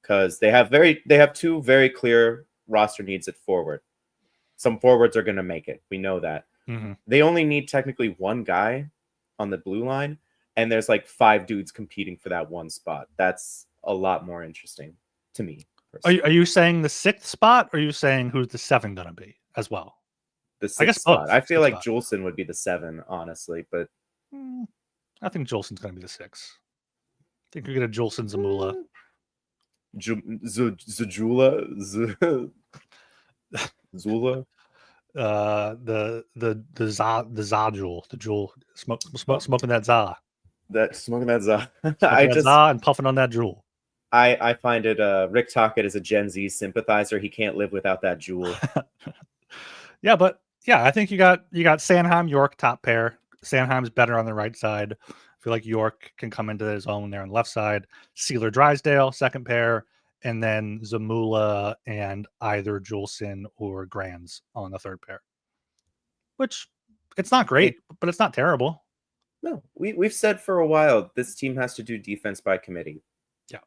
because they have 2 very clear roster needs at forward. Some forwards are going to make it. We know that. Mm-hmm. They only need technically 1 guy on the blue line, and there's like 5 dudes competing for that 1 spot. That's a lot more interesting to me. Are you saying the 6th spot, or are you saying who's the 7 going to be as well? The 6th spot. I feel like Juleson would be the 7, honestly, but I think Juleson's going to be the 6. I think you're going to Juleson Zamula. Zula. The Jewel, smoking that za. Smoking that za. And puffing on that Jewel. I find it Rick Tocchet is a Gen Z sympathizer. He can't live without that Jewel. Yeah, but I think you got Sanheim, York top pair. Sanheim's better on the right side. I feel like York can come into his own there on the left side. Sealer, Drysdale second pair, and then Zamula and either Juleson or Grands on the third pair. Which, it's not great, but it's not terrible. No, we've said for a while this team has to do defense by committee. Yeah.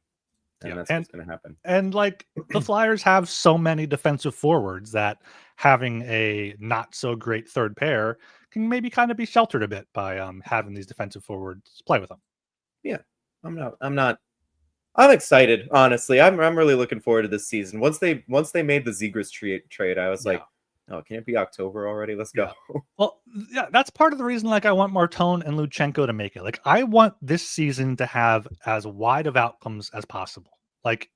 And that's what's going to happen. And like the Flyers have so many defensive forwards that having a not so great third pair can maybe kind of be sheltered a bit by having these defensive forwards play with them. Yeah. I'm excited, honestly. I'm really looking forward to this season. Once they made the Zegras trade, I was like, oh, can it be October already? Let's go. Well, yeah, that's part of the reason like I want Martone and Luchenko to make it. Like I want this season to have as wide of outcomes as possible. Like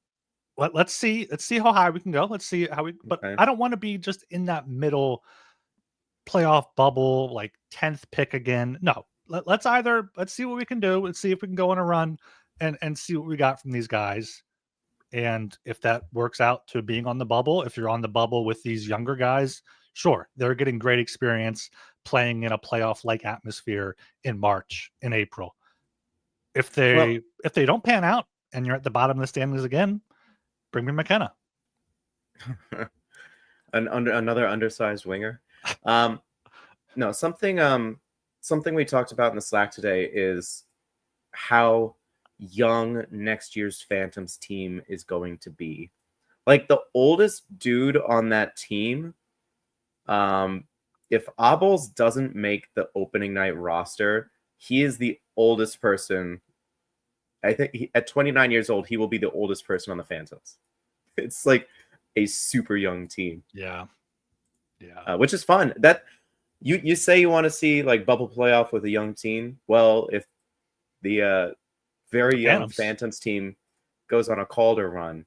let's see how high we can go. Let's see how but I don't want to be just in that middle playoff bubble, like 10th pick again. No. Let's see what we can do. Let's see if we can go on a run and see what we got from these guys. And if that works out to being on the bubble, if you're on the bubble with these younger guys, sure, they're getting great experience playing in a playoff-like atmosphere in March, in April. If they don't pan out and you're at the bottom of the standings again, bring me McKenna. Another undersized winger. No, something we talked about in the Slack today is how young next year's Phantoms team is going to be. Like the oldest dude on that team, if Abols doesn't make the opening night roster, he is the oldest person. I think at 29 years old, he will be the oldest person on the Phantoms. It's like a super young team. Yeah. Which is fun. That you say you want to see like bubble playoff with a young team. Well, if the very young Phantoms team goes on a Calder run,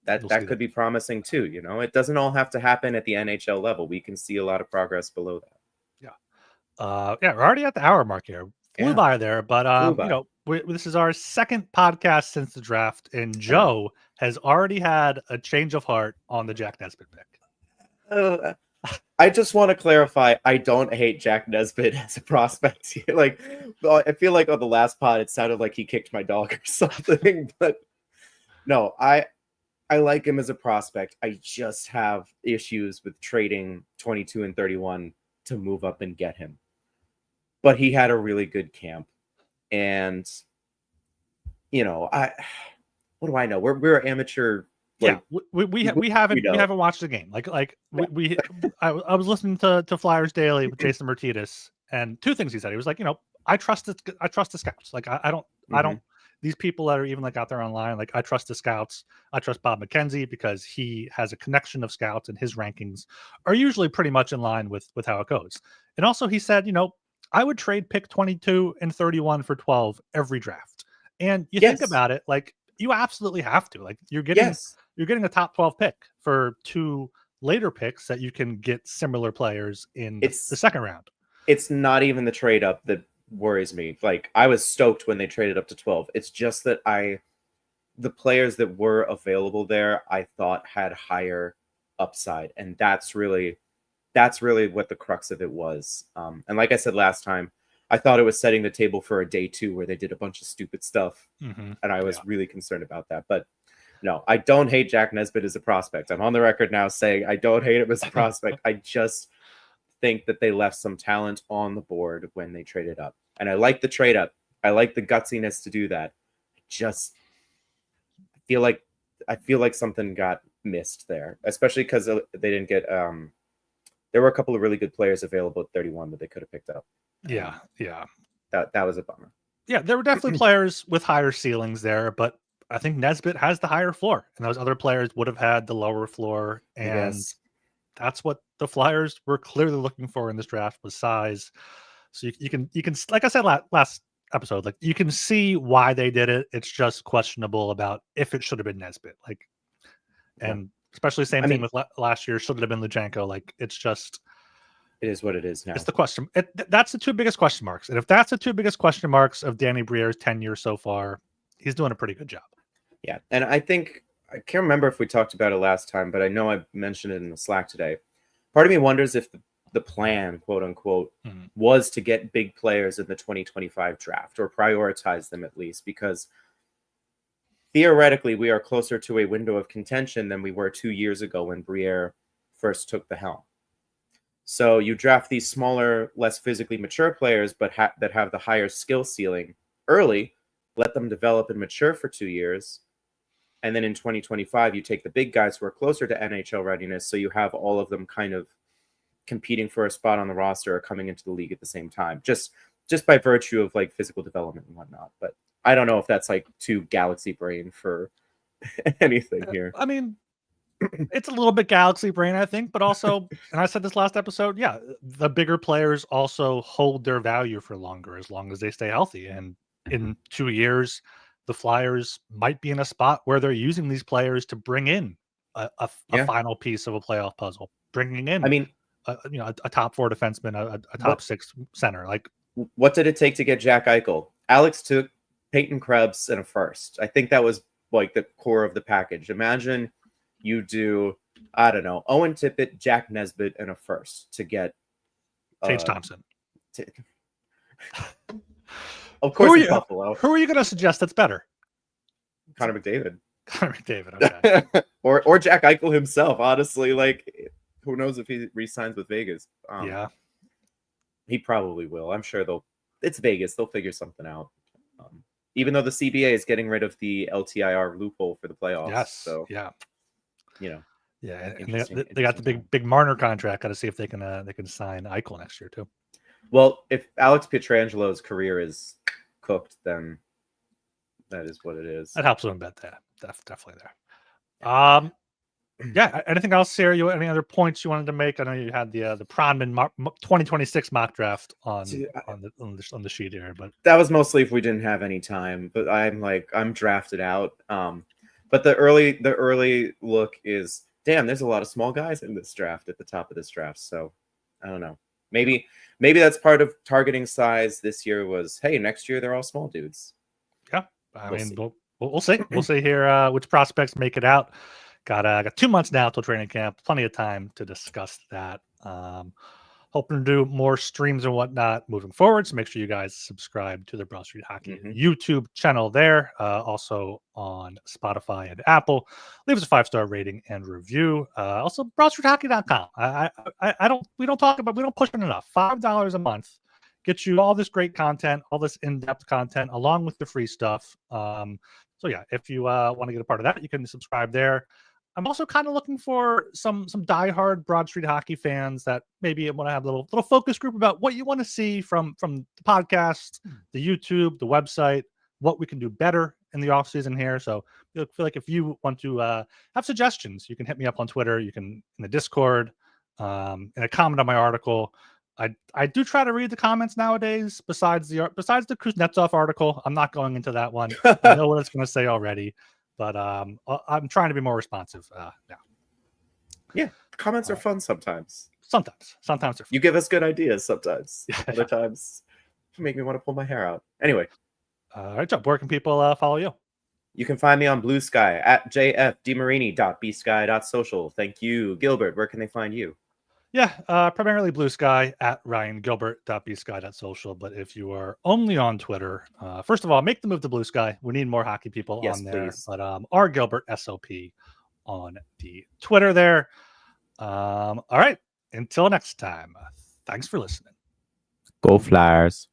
that could be promising too. You know, it doesn't all have to happen at the NHL level. We can see a lot of progress below that. We're already at the hour mark here. Flew by there, but you know, this is our second podcast since the draft, and Joe has already had a change of heart on the Jack Nesbitt pick. I just want to clarify, I don't hate Jack Nesbitt as a prospect. Like, I feel like on the last pod, it sounded like he kicked my dog or something. But no, I like him as a prospect. I just have issues with trading 22 and 31 to move up and get him. But he had a really good camp. And, you know, what do I know? We're amateur. Like, we haven't watched the game. I was listening to Flyers Daily with Jason Martinez, and two things he said. He was like, you know, I trust the scouts. Like I don't these people that are even like out there online. Like I trust the scouts. I trust Bob McKenzie because he has a connection of scouts, and his rankings are usually pretty much in line with how it goes. And also he said, you know, I would trade pick 22 and 31 for 12 every draft. And you think about it, like you absolutely have to. Like you're getting a top 12 pick for two later picks that you can get similar players in the second round. It's not even the trade up that worries me. Like I was stoked when they traded up to 12. It's just that the players that were available there, I thought had higher upside. And that's really what the crux of it was. And like I said last time, I thought it was setting the table for a day two where they did a bunch of stupid stuff. And I was really concerned about that. But no, I don't hate Jack Nesbitt as a prospect. I'm on the record now saying I don't hate him as a prospect. I just think that they left some talent on the board when they traded up. And I like the trade up. I like the gutsiness to do that. I feel like something got missed there, especially because they didn't get there were a couple of really good players available at 31 that they could have picked up. Yeah. That was a bummer. Yeah, there were definitely players with higher ceilings there, but I think Nesbitt has the higher floor, and those other players would have had the lower floor, and that's what the Flyers were clearly looking for in this draft was size. So you can like I said last episode, like you can see why they did it. It's just questionable about if it should have been Nesbitt, like, and especially same thing with last year. Should it have been Luchenko? Like it's just. It is what it is now. It's the question. That's the two biggest question marks. And if that's the two biggest question marks of Danny Briere's tenure so far, he's doing a pretty good job. Yeah. And I think, I can't remember if we talked about it last time, but I know I mentioned it in the Slack today. Part of me wonders if the plan, quote unquote, was to get big players in the 2025 draft or prioritize them at least, because theoretically, we are closer to a window of contention than we were 2 years ago when Briere first took the helm. So you draft these smaller, less physically mature players, but that have the higher skill ceiling early, let them develop and mature for 2 years. And then in 2025, you take the big guys who are closer to NHL readiness. So you have all of them kind of competing for a spot on the roster or coming into the league at the same time, just by virtue of like physical development and whatnot. But I don't know if that's like too galaxy brain for anything here. I mean, it's a little bit galaxy brain, I think, but also, and I said this last episode, yeah, the bigger players also hold their value for longer as long as they stay healthy. And in 2 years, the Flyers might be in a spot where they're using these players to bring in a final piece of a playoff puzzle, bringing in, I mean, a top 4 defenseman, a top 6 center. Like, what did it take to get Jack Eichel? Alex took Peyton Krebs in a first. I think that was like the core of the package. Imagine you do, I don't know, Owen Tippett, Jack Nesbitt in a first to get Tage Thompson. Of course, Buffalo. Who are you going to suggest that's better? Connor McDavid. Connor McDavid, okay. or Jack Eichel himself, honestly. Like, who knows if he re-signs with Vegas? Yeah. He probably will. I'm sure it's Vegas. They'll figure something out. Even though the CBA is getting rid of the LTIR loophole for the playoffs. Yes. So, yeah. Yeah. And they got the big Marner contract. Got to see if they can sign Eichel next year too. Well, if Alex Pietrangelo's career is cooked, then that is what it is. That helps a little bit. Definitely there. Yeah. Anything else, Sarah? Any other points you wanted to make? I know you had the Pronman 2026 mock draft on the sheet here, but that was mostly if we didn't have any time. But I'm drafted out. But the early look is, damn, there's a lot of small guys in this draft at the top of this draft. So I don't know. Maybe that's part of targeting size this year was, hey, next year they're all small dudes. Yeah. We'll see. We'll see here which prospects make it out. Got 2 months now till training camp. Plenty of time to discuss that. Hoping to do more streams and whatnot moving forward. So make sure you guys subscribe to the Broad Street Hockey YouTube channel there. Also on Spotify and Apple. Leave us a 5-star rating and review. Also broadstreethockey.com. We don't push it enough. $5 a month gets you all this great content, all this in-depth content, along with the free stuff. So yeah, if you want to get a part of that, you can subscribe there. I'm also kind of looking for some diehard Broad Street Hockey fans that maybe want to have a little focus group about what you want to see from the podcast, the YouTube, the website, what we can do better in the off season here. So I feel like if you want to have suggestions, you can hit me up on Twitter. You can in the Discord, in a comment on my article. I do try to read the comments nowadays. Besides the Kuznetsov article, I'm not going into that one. I know what it's going to say already. But I'm trying to be more responsive now. Yeah, comments are fun sometimes. Sometimes they're fun. You give us good ideas sometimes. Other times, make me want to pull my hair out. Anyway. All right, Joe, where can people follow you? You can find me on Blue Sky at jfdemarini.bsky.social. Thank you. Gilbert, where can they find you? Yeah, primarily Blue Sky at RyanGilbert.bsky.social. But if you are only on Twitter, first of all, make the move to Blue Sky. We need more hockey people on there. Please. But R Gilbert SOP on the Twitter there. All right. Until next time. Thanks for listening. Go Flyers.